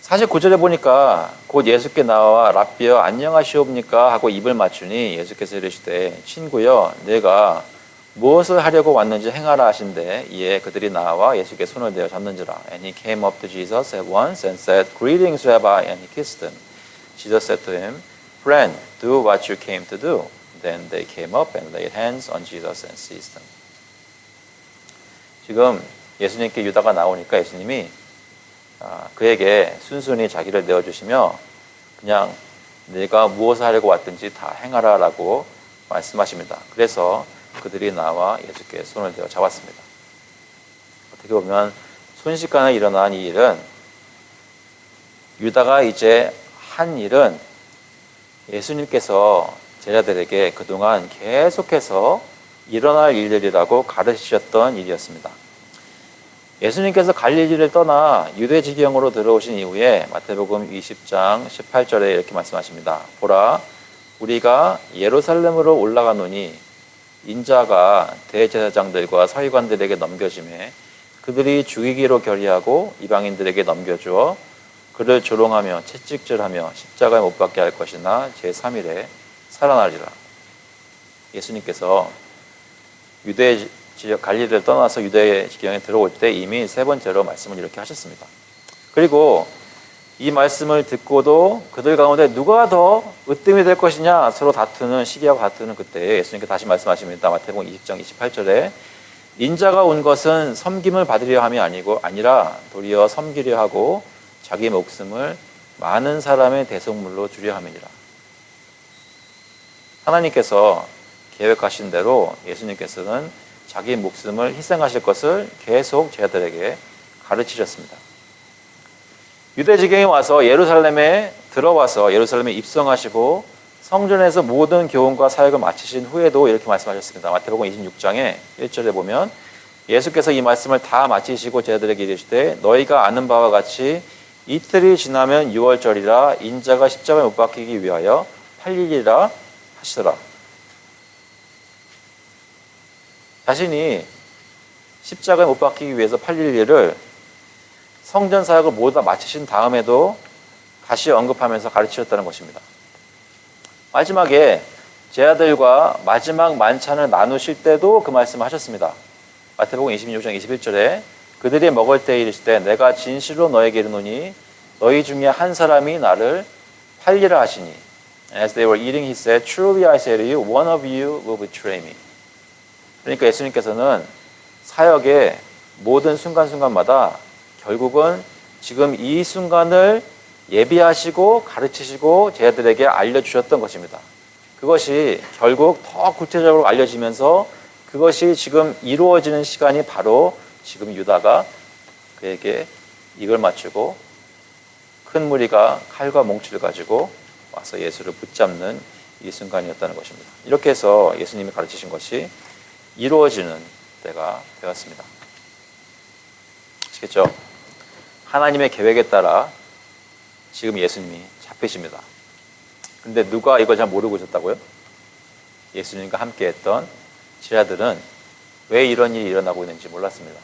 사실 9절에 보니까 곧 예수께 나와 랍비여 안녕하시옵니까 하고 입을 맞추니 예수께서 이르시되 친구여 내가 무엇을 하려고 왔는지 행하라 하신대 이에 그들이 나와 예수께 손을 대어 잡는지라. And he came up to Jesus at once and said, Greetings, Rabbi, and he kissed him. Jesus said to him, Friend, do what you came to do. Then they came up and laid hands on Jesus and seized him. 지금 예수님께 유다가 나오니까 예수님이 그에게 순순히 자기를 내어주시며 그냥 내가 무엇을 하려고 왔든지 다 행하라 라고 말씀하십니다. 그래서 그들이 나와 예수께 손을 대어 잡았습니다. 어떻게 보면 순식간에 일어난 이 일은 유다가 이제 한 일은 예수님께서 제자들에게 그동안 계속해서 일어날 일들이라고 가르치셨던 일이었습니다. 예수님께서 갈릴리를 떠나 유대 지경으로 들어오신 이후에 마태복음 20장 18절에 이렇게 말씀하십니다. 보라, 우리가 예루살렘으로 올라가노니 인자가 대제사장들과 서기관들에게 넘겨짐에 그들이 죽이기로 결의하고 이방인들에게 넘겨주어 그를 조롱하며 채찍질하며 십자가에 못 박게 할 것이나 제3일에 살아나리라. 예수님께서 유대 지역 갈릴리를 떠나서 유대 지경에 들어올 때 이미 세 번째로 말씀을 이렇게 하셨습니다. 그리고 이 말씀을 듣고도 그들 가운데 누가 더 으뜸이 될 것이냐 서로 다투는 시기하고 다투는 그때 예수님께 다시 말씀하십니다. 마태복음 20장 28절에 인자가 온 것은 섬김을 받으려 함이 아니라 도리어 섬기려 하고 자기 목숨을 많은 사람의 대속물로 주려 함이니라. 하나님께서 계획하신 대로 예수님께서는 자기 목숨을 희생하실 것을 계속 제자들에게 가르치셨습니다. 유대지경에 와서 예루살렘에 들어와서 예루살렘에 입성하시고 성전에서 모든 교훈과 사역을 마치신 후에도 이렇게 말씀하셨습니다. 마태복음 26장에 1절에 보면 예수께서 이 말씀을 다 마치시고 제자들에게 이르시되 너희가 아는 바와 같이 이틀이 지나면 유월절이라 인자가 십자가에 못 박히기 위하여 팔리리라 하시더라. 자신이 십자가에 못 박히기 위해서 팔릴 일을 성전 사역을 모두 다 마치신 다음에도 다시 언급하면서 가르치셨다는 것입니다. 마지막에 제자들과 마지막 만찬을 나누실 때도 그 말씀을 하셨습니다. 마태복음 26장 21절에 그들이 먹을 때에 이르시되 내가 진실로 너에게 이르노니 너희 중에 한 사람이 나를 팔리라 하시니 As they were eating, he said, Truly I say to you, one of you will betray me. 그러니까 예수님께서는 사역의 모든 순간순간마다 결국은 지금 이 순간을 예비하시고 가르치시고 제자들에게 알려주셨던 것입니다. 그것이 결국 더 구체적으로 알려지면서 그것이 지금 이루어지는 시간이 바로 지금 유다가 그에게 입을 맞추고 큰 무리가 칼과 몽치를 가지고 와서 예수를 붙잡는 이 순간이었다는 것입니다. 이렇게 해서 예수님이 가르치신 것이 이루어지는 때가 되었습니다. 아시겠죠? 하나님의 계획에 따라 지금 예수님이 잡히십니다. 근데 누가 이걸 잘 모르고 있었다고요? 예수님과 함께 했던 제자들은 왜 이런 일이 일어나고 있는지 몰랐습니다.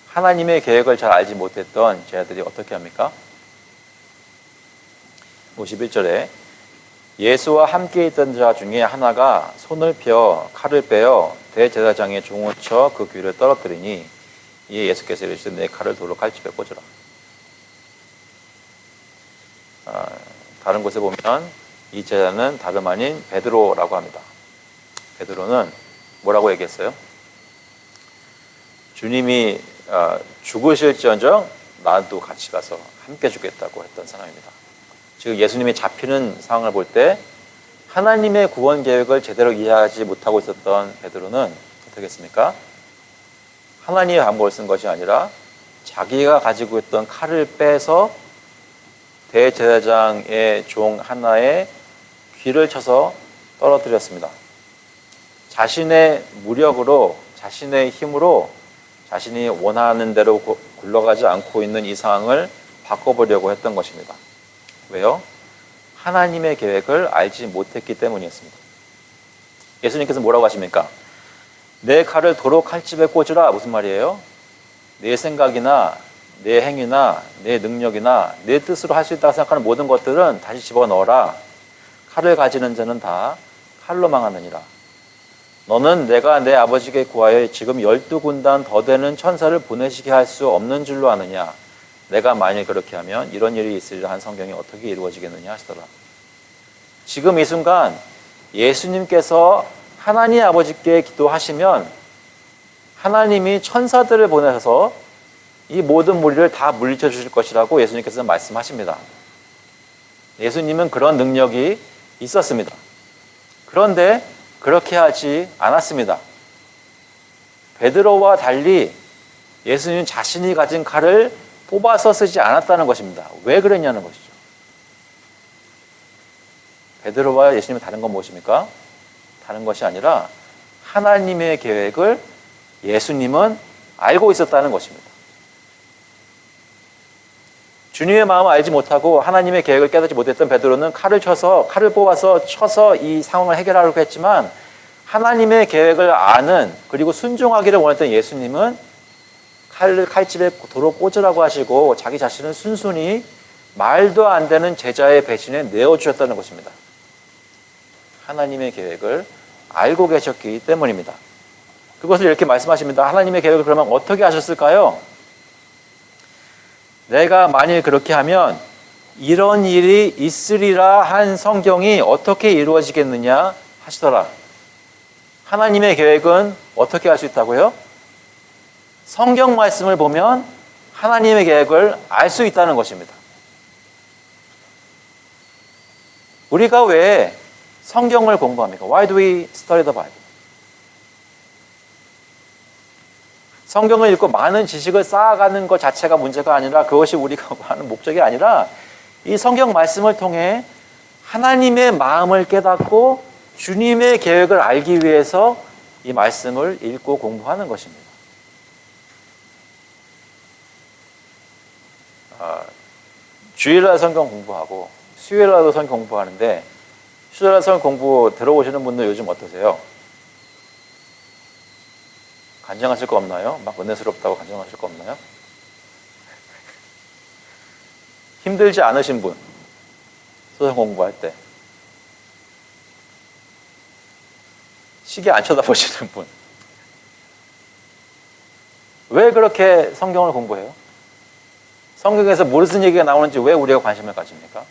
하나님의 계획을 잘 알지 못했던 제자들이 어떻게 합니까? 51절에 예수와 함께 있던 자 중에 하나가 손을 펴 칼을 빼어 대제사장의 종을 쳐 그 귀를 떨어뜨리니 이에 예수께서 이르시되 내 칼을 도로 칼집에 꽂으라. 다른 곳에 보면 이 제자는 다름 아닌 베드로라고 합니다. 베드로는 뭐라고 얘기했어요? 주님이 죽으실지언정 나도 같이 가서 함께 죽겠다고 했던 사람입니다. 즉 예수님이 잡히는 상황을 볼 때 하나님의 구원 계획을 제대로 이해하지 못하고 있었던 베드로는 어떻게 했습니까? 하나님의 방법을 쓴 것이 아니라 자기가 가지고 있던 칼을 빼서 대제사장의 종 하나의 귀를 쳐서 떨어뜨렸습니다. 자신의 무력으로, 자신의 힘으로 자신이 원하는 대로 굴러가지 않고 있는 이 상황을 바꿔보려고 했던 것입니다. 왜요? 하나님의 계획을 알지 못했기 때문이었습니다. 예수님께서 뭐라고 하십니까? 내 칼을 도로 칼집에 꽂으라. 무슨 말이에요? 내 생각이나 내 행위나 내 능력이나 내 뜻으로 할 수 있다고 생각하는 모든 것들은 다시 집어넣어라. 칼을 가지는 자는 다 칼로 망하느니라. 너는 내가 내 아버지께 구하여 지금 12군단 더 되는 천사를 보내시게 할 수 없는 줄로 아느냐. 내가 만일 그렇게 하면 이런 일이 있으리라 한 성경이 어떻게 이루어지겠느냐 하시더라. 지금 이 순간 예수님께서 하나님 아버지께 기도하시면 하나님이 천사들을 보내서 이 모든 무리를 다 물리쳐 주실 것이라고 예수님께서 말씀하십니다. 예수님은 그런 능력이 있었습니다. 그런데 그렇게 하지 않았습니다. 베드로와 달리 예수님 자신이 가진 칼을 뽑아서 쓰지 않았다는 것입니다. 왜 그랬냐는 것이죠. 베드로와 예수님의 다른 건 무엇입니까? 다른 것이 아니라 하나님의 계획을 예수님은 알고 있었다는 것입니다. 주님의 마음을 알지 못하고 하나님의 계획을 깨닫지 못했던 베드로는 칼을 뽑아서 쳐서 이 상황을 해결하려고 했지만 하나님의 계획을 아는 그리고 순종하기를 원했던 예수님은 칼집에 도로 꽂으라고 하시고 자기 자신은 순순히 말도 안 되는 제자의 배신에 내어주셨다는 것입니다. 하나님의 계획을 알고 계셨기 때문입니다. 그것을 이렇게 말씀하십니다. 하나님의 계획을 그러면 어떻게 하셨을까요? 내가 만일 그렇게 하면 이런 일이 있으리라 한 성경이 어떻게 이루어지겠느냐 하시더라. 하나님의 계획은 어떻게 할 수 있다고요? 성경 말씀을 보면 하나님의 계획을 알 수 있다는 것입니다. 우리가 왜 성경을 공부합니까? Why do we study the Bible? 성경을 읽고 많은 지식을 쌓아가는 것 자체가 문제가 아니라 그것이 우리가 하는 목적이 아니라 이 성경 말씀을 통해 하나님의 마음을 깨닫고 주님의 계획을 알기 위해서 이 말씀을 읽고 공부하는 것입니다. 주일날 성경 공부하고 수요일날도 성경 공부하는데 수요일날 성경 공부 들어오시는 분들 요즘 어떠세요? 간증하실 거 없나요? 막 은혜스럽다고 간증하실 거 없나요? 힘들지 않으신 분, 소설 공부할 때 시계 안 쳐다보시는 분, 왜 그렇게 성경을 공부해요? 성경에서 무슨 얘기가 나오는지 왜 우리가 관심을 가집니까?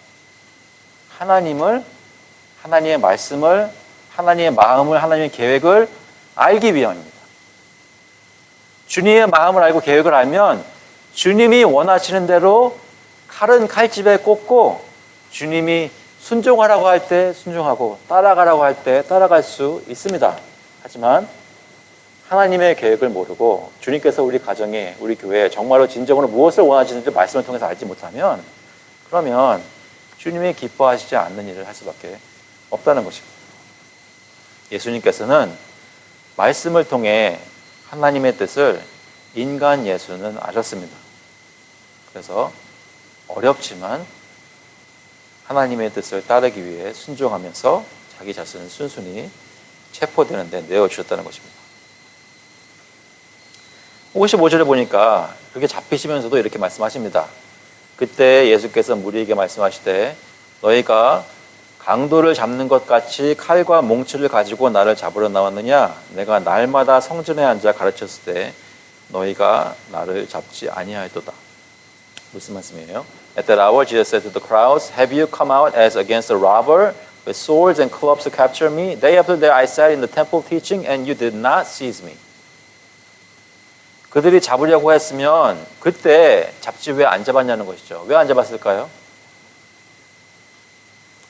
하나님을, 하나님의 말씀을, 하나님의 마음을, 하나님의 계획을 알기 위함입니다. 주님의 마음을 알고 계획을 알면 주님이 원하시는 대로 칼은 칼집에 꽂고 주님이 순종하라고 할 때 순종하고 따라가라고 할 때 따라갈 수 있습니다. 하지만 하나님의 계획을 모르고 주님께서 우리 가정에, 우리 교회에 정말로 진정으로 무엇을 원하시는지 말씀을 통해서 알지 못하면 그러면 주님이 기뻐하시지 않는 일을 할 수밖에 없다는 것입니다. 예수님께서는 말씀을 통해 하나님의 뜻을 인간 예수는 아셨습니다. 그래서 어렵지만 하나님의 뜻을 따르기 위해 순종하면서 자기 자신을 순순히 체포되는 데 내어주셨다는 것입니다. 55절에 보니까 그렇게 잡히시면서도 이렇게 말씀하십니다. 그때 예수께서 무리에게 말씀하시되 너희가 강도를 잡는 것 같이 칼과 몽치를 가지고 나를 잡으러 나왔느냐? 내가 날마다 성전에 앉아 가르쳤을 때 너희가 나를 잡지 아니하였도다. 무슨 말씀이에요? At that hour Jesus said to the crowds, Have you come out as against a robber with swords and clubs to capture me? Day after day I sat in the temple teaching and you did not seize me. 그들이 잡으려고 했으면 그때 잡지 왜 안 잡았냐는 것이죠. 왜 안 잡았을까요?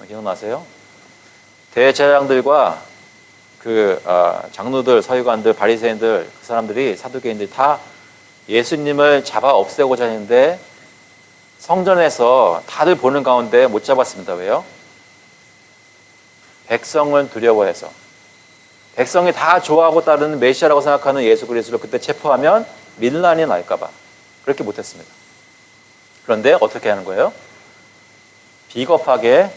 기억나세요? 대제사장들과 장로들, 서기관들, 바리새인들, 그 사람들이, 사두개인들이 다 예수님을 잡아 없애고자 했는데 성전에서 다들 보는 가운데 못 잡았습니다. 왜요? 백성을 두려워해서. 백성이 다 좋아하고 따르는 메시아라고 생각하는 예수 그리스도를 그때 체포하면 밀란이 날까봐 그렇게 못했습니다. 그런데 어떻게 하는 거예요? 비겁하게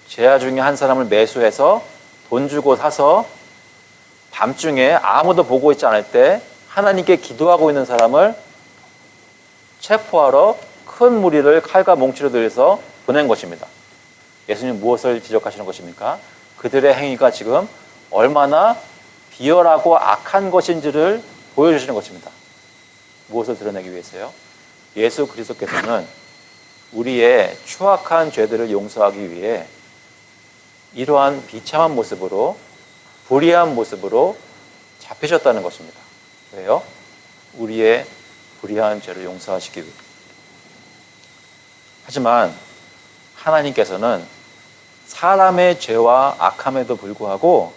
제자 중에 한 사람을 매수해서 돈 주고 사서 밤중에 아무도 보고 있지 않을 때 하나님께 기도하고 있는 사람을 체포하러 큰 무리를 칼과 몽치로 들여서 보낸 것입니다. 예수님 무엇을 지적하시는 것입니까? 그들의 행위가 지금 얼마나 비열하고 악한 것인지를 보여주시는 것입니다. 무엇을 드러내기 위해서요? 예수 그리스도께서는 우리의 추악한 죄들을 용서하기 위해 이러한 비참한 모습으로, 불의한 모습으로 잡히셨다는 것입니다. 왜요? 우리의 불의한 죄를 용서하시기 위해. 하지만 하나님께서는 사람의 죄와 악함에도 불구하고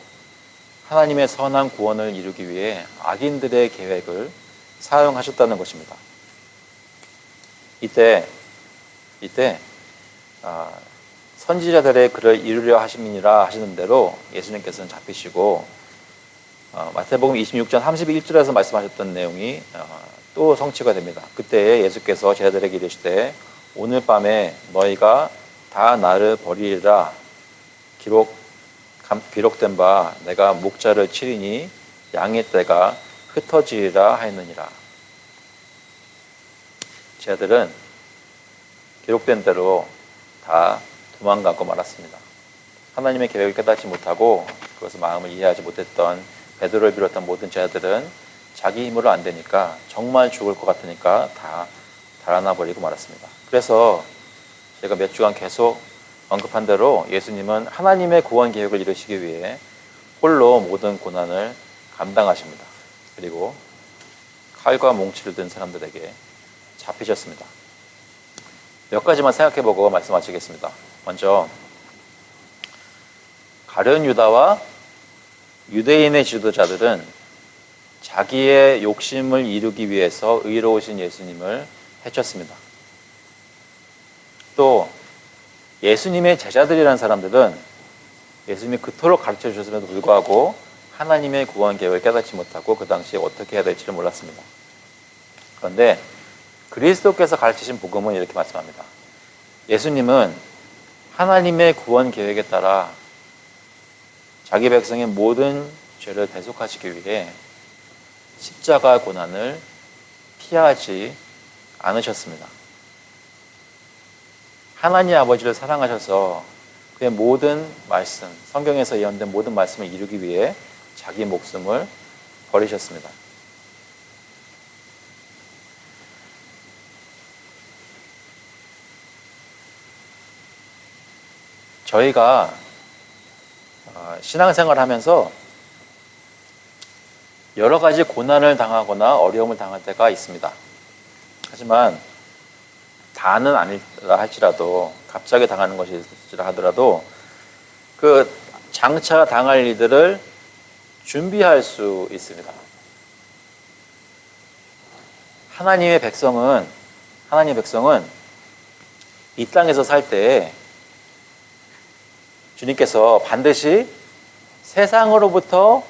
하나님의 선한 구원을 이루기 위해 악인들의 계획을 사용하셨다는 것입니다. 이때 선지자들의 글을 이루려 하심이니라 하시는 대로 예수님께서는 잡히시고 마태복음 26장 31절에서 말씀하셨던 내용이 또 성취가 됩니다. 그때 예수께서 제자들에게 이르시되 오늘 밤에 너희가 다 나를 버리리라 기록된 바 내가 목자를 치리니 양의 떼가 흩어지리라 하였느니라. 제자들은 기록된 대로 다 도망가고 말았습니다. 하나님의 계획을 깨닫지 못하고 그것을 마음을 이해하지 못했던 베드로를 비롯한 모든 제자들은 자기 힘으로 안 되니까 정말 죽을 것 같으니까 다 달아나 버리고 말았습니다. 그래서 제가 몇 주간 계속 언급한 대로 예수님은 하나님의 구원 계획을 이루시기 위해 홀로 모든 고난을 감당하십니다. 그리고 칼과 몽치를 든 사람들에게 잡히셨습니다. 몇 가지만 생각해보고 말씀 마치겠습니다. 먼저 가룟 유다와 유대인의 지도자들은 자기의 욕심을 이루기 위해서 의로우신 예수님을 해쳤습니다. 또 예수님의 제자들이라는 사람들은 예수님이 그토록 가르쳐 주셨음에도 불구하고 하나님의 구원 계획을 깨닫지 못하고 그 당시에 어떻게 해야 될지를 몰랐습니다. 그런데 그리스도께서 가르치신 복음은 이렇게 말씀합니다. 예수님은 하나님의 구원 계획에 따라 자기 백성의 모든 죄를 대속하시기 위해 십자가 고난을 피하지 않으셨습니다. 하나님 아버지를 사랑하셔서 그의 모든 말씀, 성경에서 예언된 모든 말씀을 이루기 위해 자기 목숨을 버리셨습니다. 저희가 신앙생활을 하면서 여러 가지 고난을 당하거나 어려움을 당할 때가 있습니다. 하지만 다는 아니라 할지라도 갑자기 당하는 것이라 하더라도 그 장차 당할 일들을 준비할 수 있습니다. 하나님의 백성은 이 땅에서 살 때 주님께서 반드시 세상으로부터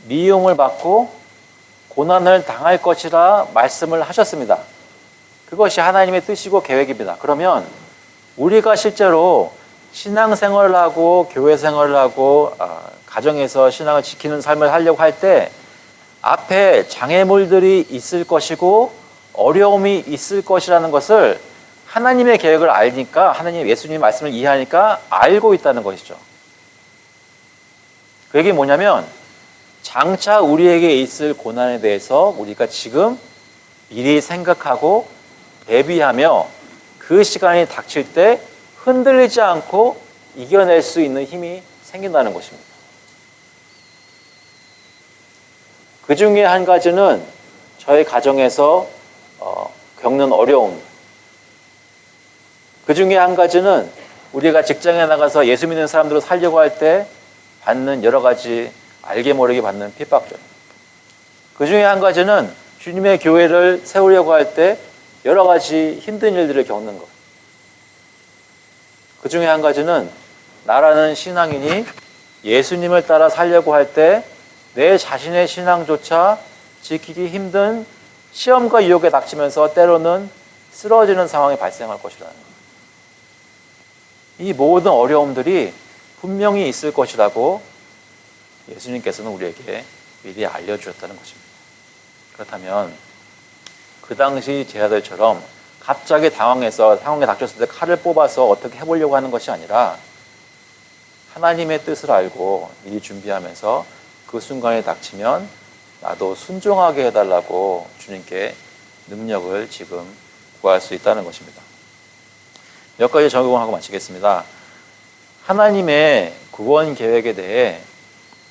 미움을 받고 고난을 당할 것이라 말씀을 하셨습니다. 그것이 하나님의 뜻이고 계획입니다. 그러면 우리가 실제로 신앙생활을 하고 교회 생활을 하고 가정에서 신앙을 지키는 삶을 하려고 할 때 앞에 장애물들이 있을 것이고 어려움이 있을 것이라는 것을 하나님의 계획을 알니까, 하나님 예수님 말씀을 이해하니까 알고 있다는 것이죠. 그 얘기는 뭐냐면 장차 우리에게 있을 고난에 대해서 우리가 지금 미리 생각하고 대비하며 그 시간이 닥칠 때 흔들리지 않고 이겨낼 수 있는 힘이 생긴다는 것입니다. 그 중에 한 가지는 저희 가정에서 겪는 어려움, 그 중에 한 가지는 우리가 직장에 나가서 예수 믿는 사람들을 살려고 할 때 받는 여러 가지 알게 모르게 받는 핍박들, 그 중에 한 가지는 주님의 교회를 세우려고 할 때 여러 가지 힘든 일들을 겪는 것, 그 중에 한 가지는 나라는 신앙인이 예수님을 따라 살려고 할 때 내 자신의 신앙조차 지키기 힘든 시험과 유혹에 닥치면서 때로는 쓰러지는 상황이 발생할 것이라는 것. 이 모든 어려움들이 분명히 있을 것이라고 예수님께서는 우리에게 미리 알려주셨다는 것입니다. 그렇다면 그 당시 제자들처럼 갑자기 당황해서 상황에 닥쳤을 때 칼을 뽑아서 어떻게 해보려고 하는 것이 아니라 하나님의 뜻을 알고 미리 준비하면서 그 순간에 닥치면 나도 순종하게 해달라고 주님께 능력을 지금 구할 수 있다는 것입니다. 몇 가지 적용하고 마치겠습니다. 하나님의 구원 계획에 대해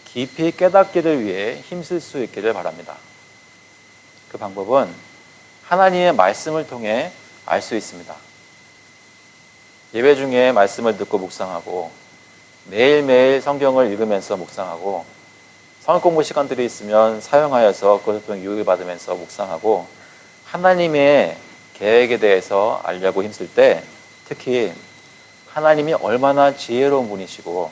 깊이 깨닫기를 위해 힘쓸 수 있기를 바랍니다. 그 방법은 하나님의 말씀을 통해 알 수 있습니다. 예배 중에 말씀을 듣고 묵상하고 매일매일 성경을 읽으면서 묵상하고 성경 공부 시간들이 있으면 사용하여서 그것을 통해 유익을 받으면서 묵상하고 하나님의 계획에 대해서 알려고 힘쓸 때 특히 하나님이 얼마나 지혜로운 분이시고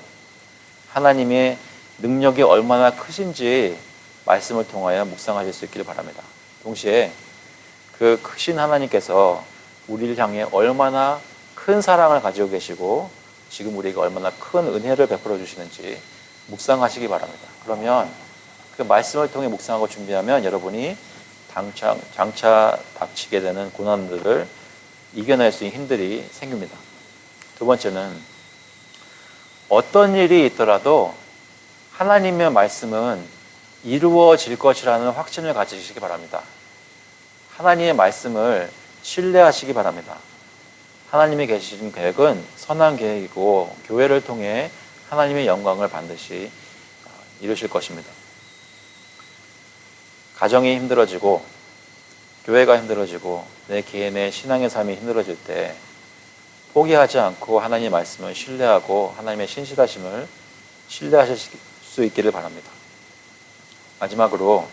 하나님의 능력이 얼마나 크신지 말씀을 통하여 묵상하실 수 있기를 바랍니다. 동시에 그 크신 하나님께서 우리를 향해 얼마나 큰 사랑을 가지고 계시고 지금 우리에게 얼마나 큰 은혜를 베풀어 주시는지 묵상하시기 바랍니다. 그러면 그 말씀을 통해 묵상하고 준비하면 여러분이 장차 닥치게 되는 고난들을 이겨낼 수 있는 힘들이 생깁니다. 두 번째는 어떤 일이 있더라도 하나님의 말씀은 이루어질 것이라는 확신을 가지시기 바랍니다. 하나님의 말씀을 신뢰하시기 바랍니다. 하나님이 계시는 계획은 선한 계획이고 교회를 통해 하나님의 영광을 반드시 이루실 것입니다. 가정이 힘들어지고 교회가 힘들어지고 내 개인의 신앙의 삶이 힘들어질 때 포기하지 않고 하나님의 말씀을 신뢰하고 하나님의 신실하심을 신뢰하실 수 있기를 바랍니다. 마지막으로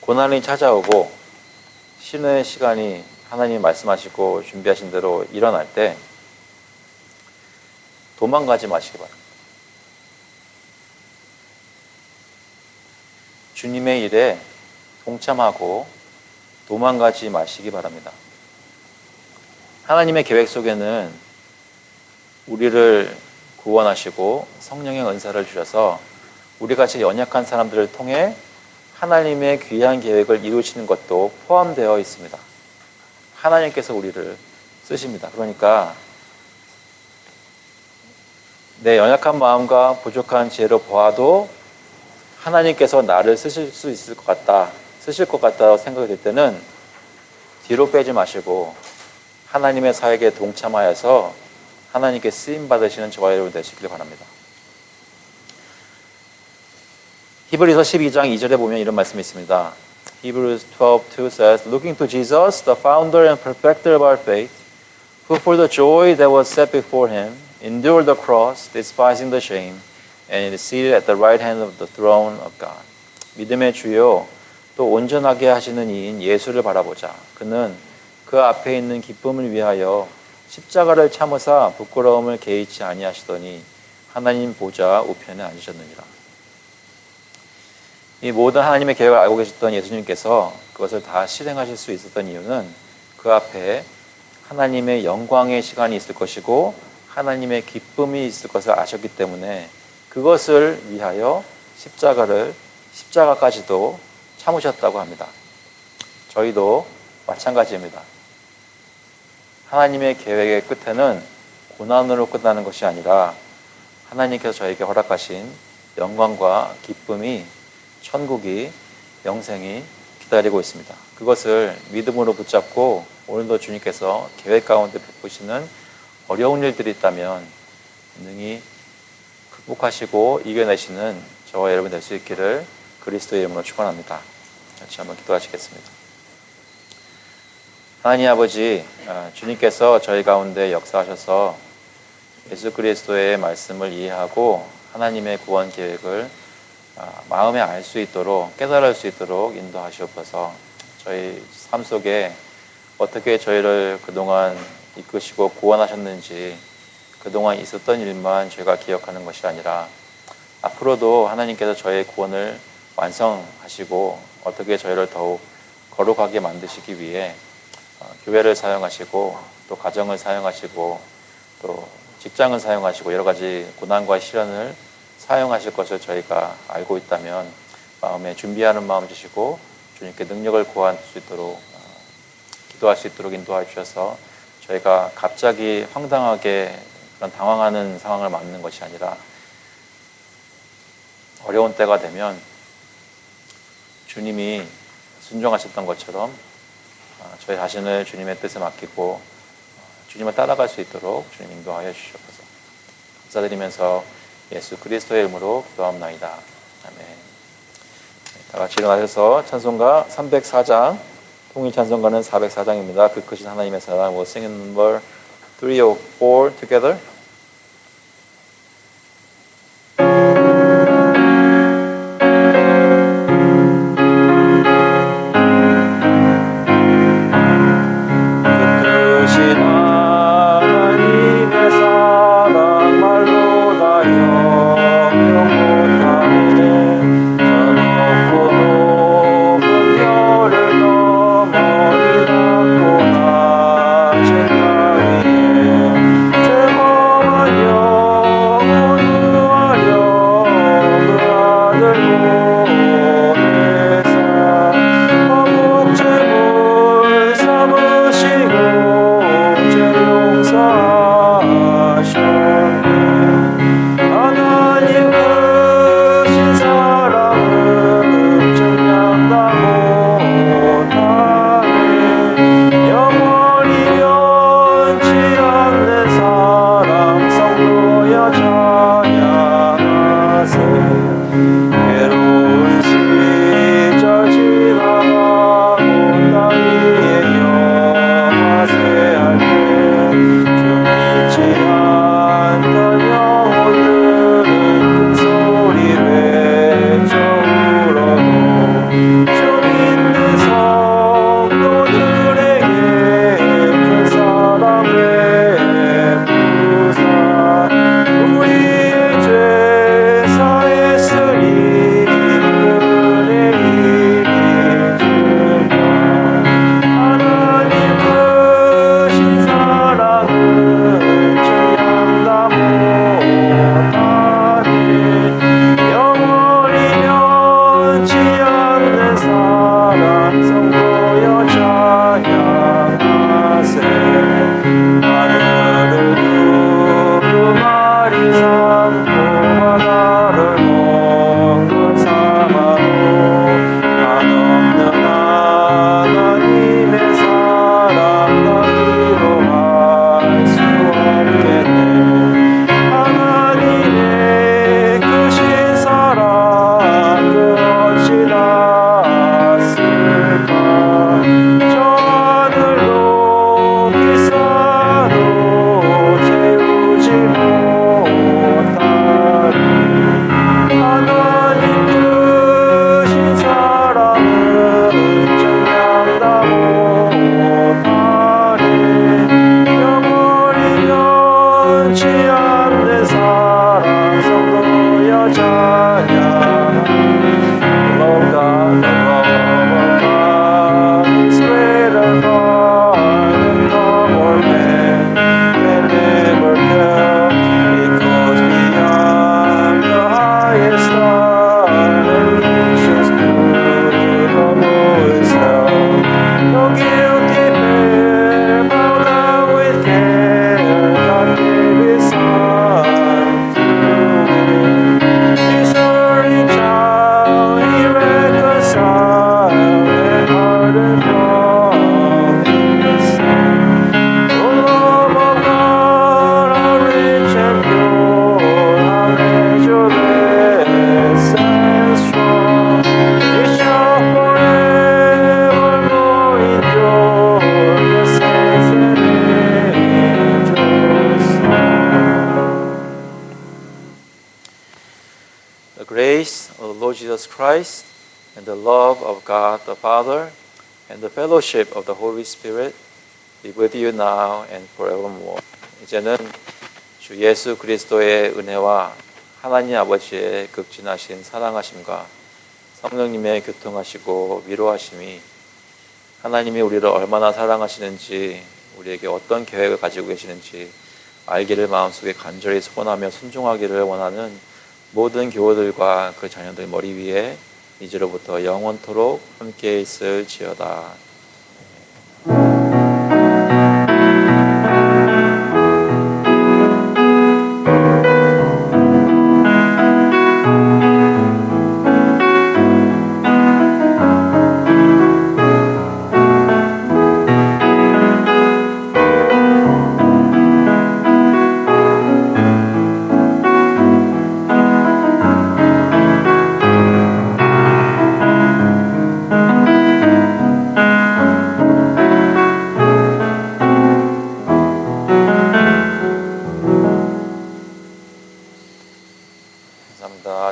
고난이 찾아오고 신의 시간이 하나님이 말씀하시고 준비하신 대로 일어날 때 도망가지 마시기 바랍니다. 주님의 일에 동참하고 도망가지 마시기 바랍니다. 하나님의 계획 속에는 우리를 구원하시고 성령의 은사를 주셔서 우리같이 연약한 사람들을 통해 하나님의 귀한 계획을 이루시는 것도 포함되어 있습니다. 하나님께서 우리를 쓰십니다. 그러니까 내 연약한 마음과 부족한 지혜로 보아도 하나님께서 나를 쓰실 수 있을 것 같다, 쓰실 것 같다고 생각이 들 때는 뒤로 빼지 마시고 하나님의 사역에 동참하여서 하나님께 쓰임 받으시는 저와 여러분 되시길 바랍니다. 히브리서 12장 2절에 보면 이런 말씀이 있습니다. Hebrews 12:2 says, Looking to Jesus, the founder and perfecter of our faith, who for the joy that was set before him endured the cross, despising the shame, and is seated at the right hand of the throne of God. 믿음의 주요 또 온전하게 하시는 이인 예수를 바라보자. 그는 그 앞에 있는 기쁨을 위하여 십자가를 참으사 부끄러움을 개의치 아니하시더니 하나님 보좌 우편에 앉으셨느니라. 이 모든 하나님의 계획을 알고 계셨던 예수님께서 그것을 다 실행하실 수 있었던 이유는 그 앞에 하나님의 영광의 시간이 있을 것이고 하나님의 기쁨이 있을 것을 아셨기 때문에 그것을 위하여 십자가까지도 참으셨다고 합니다. 저희도 마찬가지입니다. 하나님의 계획의 끝에는 고난으로 끝나는 것이 아니라 하나님께서 저에게 허락하신 영광과 기쁨이, 천국이, 영생이 기다리고 있습니다. 그것을 믿음으로 붙잡고 오늘도 주님께서 계획 가운데 베푸시는 어려운 일들이 있다면 능히 극복하시고 이겨내시는 저와 여러분 될 수 있기를 그리스도의 이름으로 축원합니다. 같이 한번 기도하시겠습니다. 하나님 아버지, 주님께서 저희 가운데 역사하셔서 예수 그리스도의 말씀을 이해하고 하나님의 구원 계획을 마음에 알 수 있도록, 깨달을 수 있도록 인도하시옵소서. 저희 삶 속에 어떻게 저희를 그동안 이끄시고 구원하셨는지, 그동안 있었던 일만 저희가 기억하는 것이 아니라 앞으로도 하나님께서 저희의 구원을 완성하시고 어떻게 저희를 더욱 거룩하게 만드시기 위해 교회를 사용하시고 또 가정을 사용하시고 또 직장을 사용하시고 여러 가지 고난과 시련을 사용하실 것을 저희가 알고 있다면 마음에 준비하는 마음 주시고 주님께 능력을 구할 수 있도록 기도할 수 있도록 인도해 주셔서 저희가 갑자기 황당하게 그런 당황하는 상황을 맞는 것이 아니라 어려운 때가 되면 주님이 순종하셨던 것처럼 저희 자신을 주님의 뜻에 맡기고 주님을 따라갈 수 있도록 주님 인도하여 주시옵소서. 감사드리면서 예수 그리스도의 이름으로 기도합나이다. 아멘. 다 같이 일어나셔서 찬송가 304장, 통일 찬송가는 404장입니다. 그 크신 하나님의 사랑, we'll sing in number 304 together. 주 of the Lord Jesus Christ and the love of God the Father and the fellowship of the Holy Spirit be with you now and forevermore. 이제는 주 예수 그리스도의 은혜와 하나님 아버지의 극진하신 사랑하심과 성령님의 교통하시고 위로하심이 하나님이 우리를 얼마나 사랑하시는지 우리에게 어떤 계획을 가지고 계시는지 알기를 마음속에 간절히 소원하며 순종하기를 원하는 모든 교우들과 그 자녀들 머리 위에 이제로부터 영원토록 함께 있을지어다.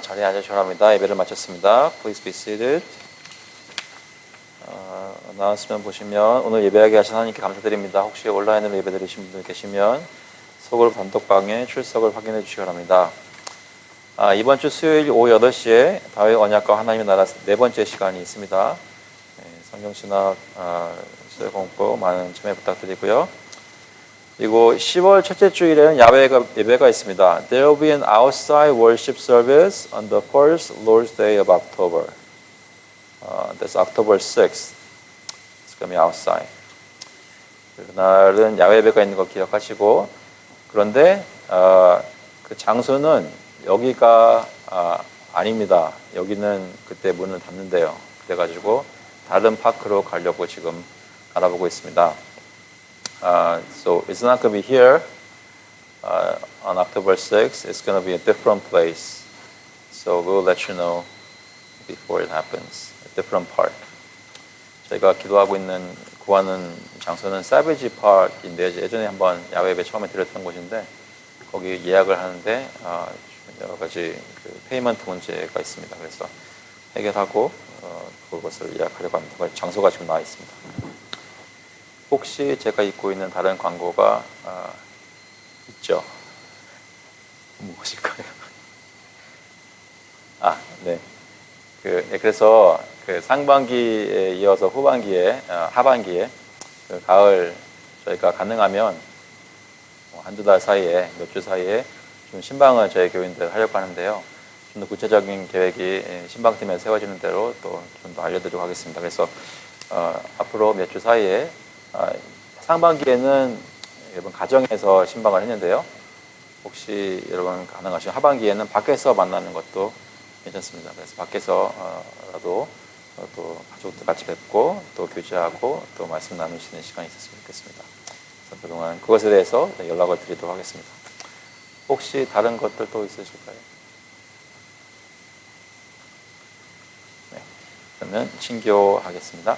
자리에 앉으시기 바랍니다. 예배를 마쳤습니다. Please be seated. 나왔으면 보시면 오늘 예배하게 하신 하나님께 감사드립니다. 혹시 온라인으로 예배 드리신 분들 계시면 서울 단톡방에 출석을 확인해 주시기 바랍니다. 이번 주 수요일 오후 8시에 다윗 언약과 하나님의 나라 네 번째 시간이 있습니다. 성경 신학 수요 공부 많은 참여 부탁드리고요. 그리고 10월 첫째 주일에는 야외 예배가 있습니다. There will be an outside worship service on the first Lord's Day of October. That's October 6th. It's going to be outside. 그날은 야외 예배가 있는 거 기억하시고 그런데 그 장소는 여기가 아닙니다. 여기는 그때 문을 닫는데요. 그래가지고 다른 파크로 가려고 지금 알아보고 있습니다. So it's not going to be here on October 6th. It's going to be a different place. So we'll let you know before it happens. A different park. 저희가 기도하고 있는 구하는 장소는 사베지 파크인데 예전에 한번 야외 예배 처음에 드렸던 곳인데 거기 예약을 하는데 여러 가지 그 페이먼트 문제가 있습니다. 그래서 해결하고 그것을 예약하려고 합니다. 장소가 지금 나와 있습니다. 혹시 제가 입고 있는 다른 광고가 있죠? 무엇일까요? 네. 그래서 그 상반기에 이어서 하반기에 그 가을 저희가 가능하면 한두 달 사이에 몇 주 사이에 좀 신방을 저희 교인들 하려고 하는데요. 좀 더 구체적인 계획이 신방팀에 세워지는 대로 또 좀 더 알려드리도록 하겠습니다. 그래서 앞으로 몇 주 사이에 상반기에는 여러분 가정에서 신방을 했는데요. 혹시 여러분 가능하시면 하반기에는 밖에서 만나는 것도 괜찮습니다. 그래서 밖에서라도 또 가족들 같이 뵙고 또 교제하고 또 말씀 나눌 수 있는 시간이 있었으면 좋겠습니다. 그래서 그동안 그것에 대해서 연락을 드리도록 하겠습니다. 혹시 다른 것들 또 있으실까요? 네. 그러면 친교하겠습니다.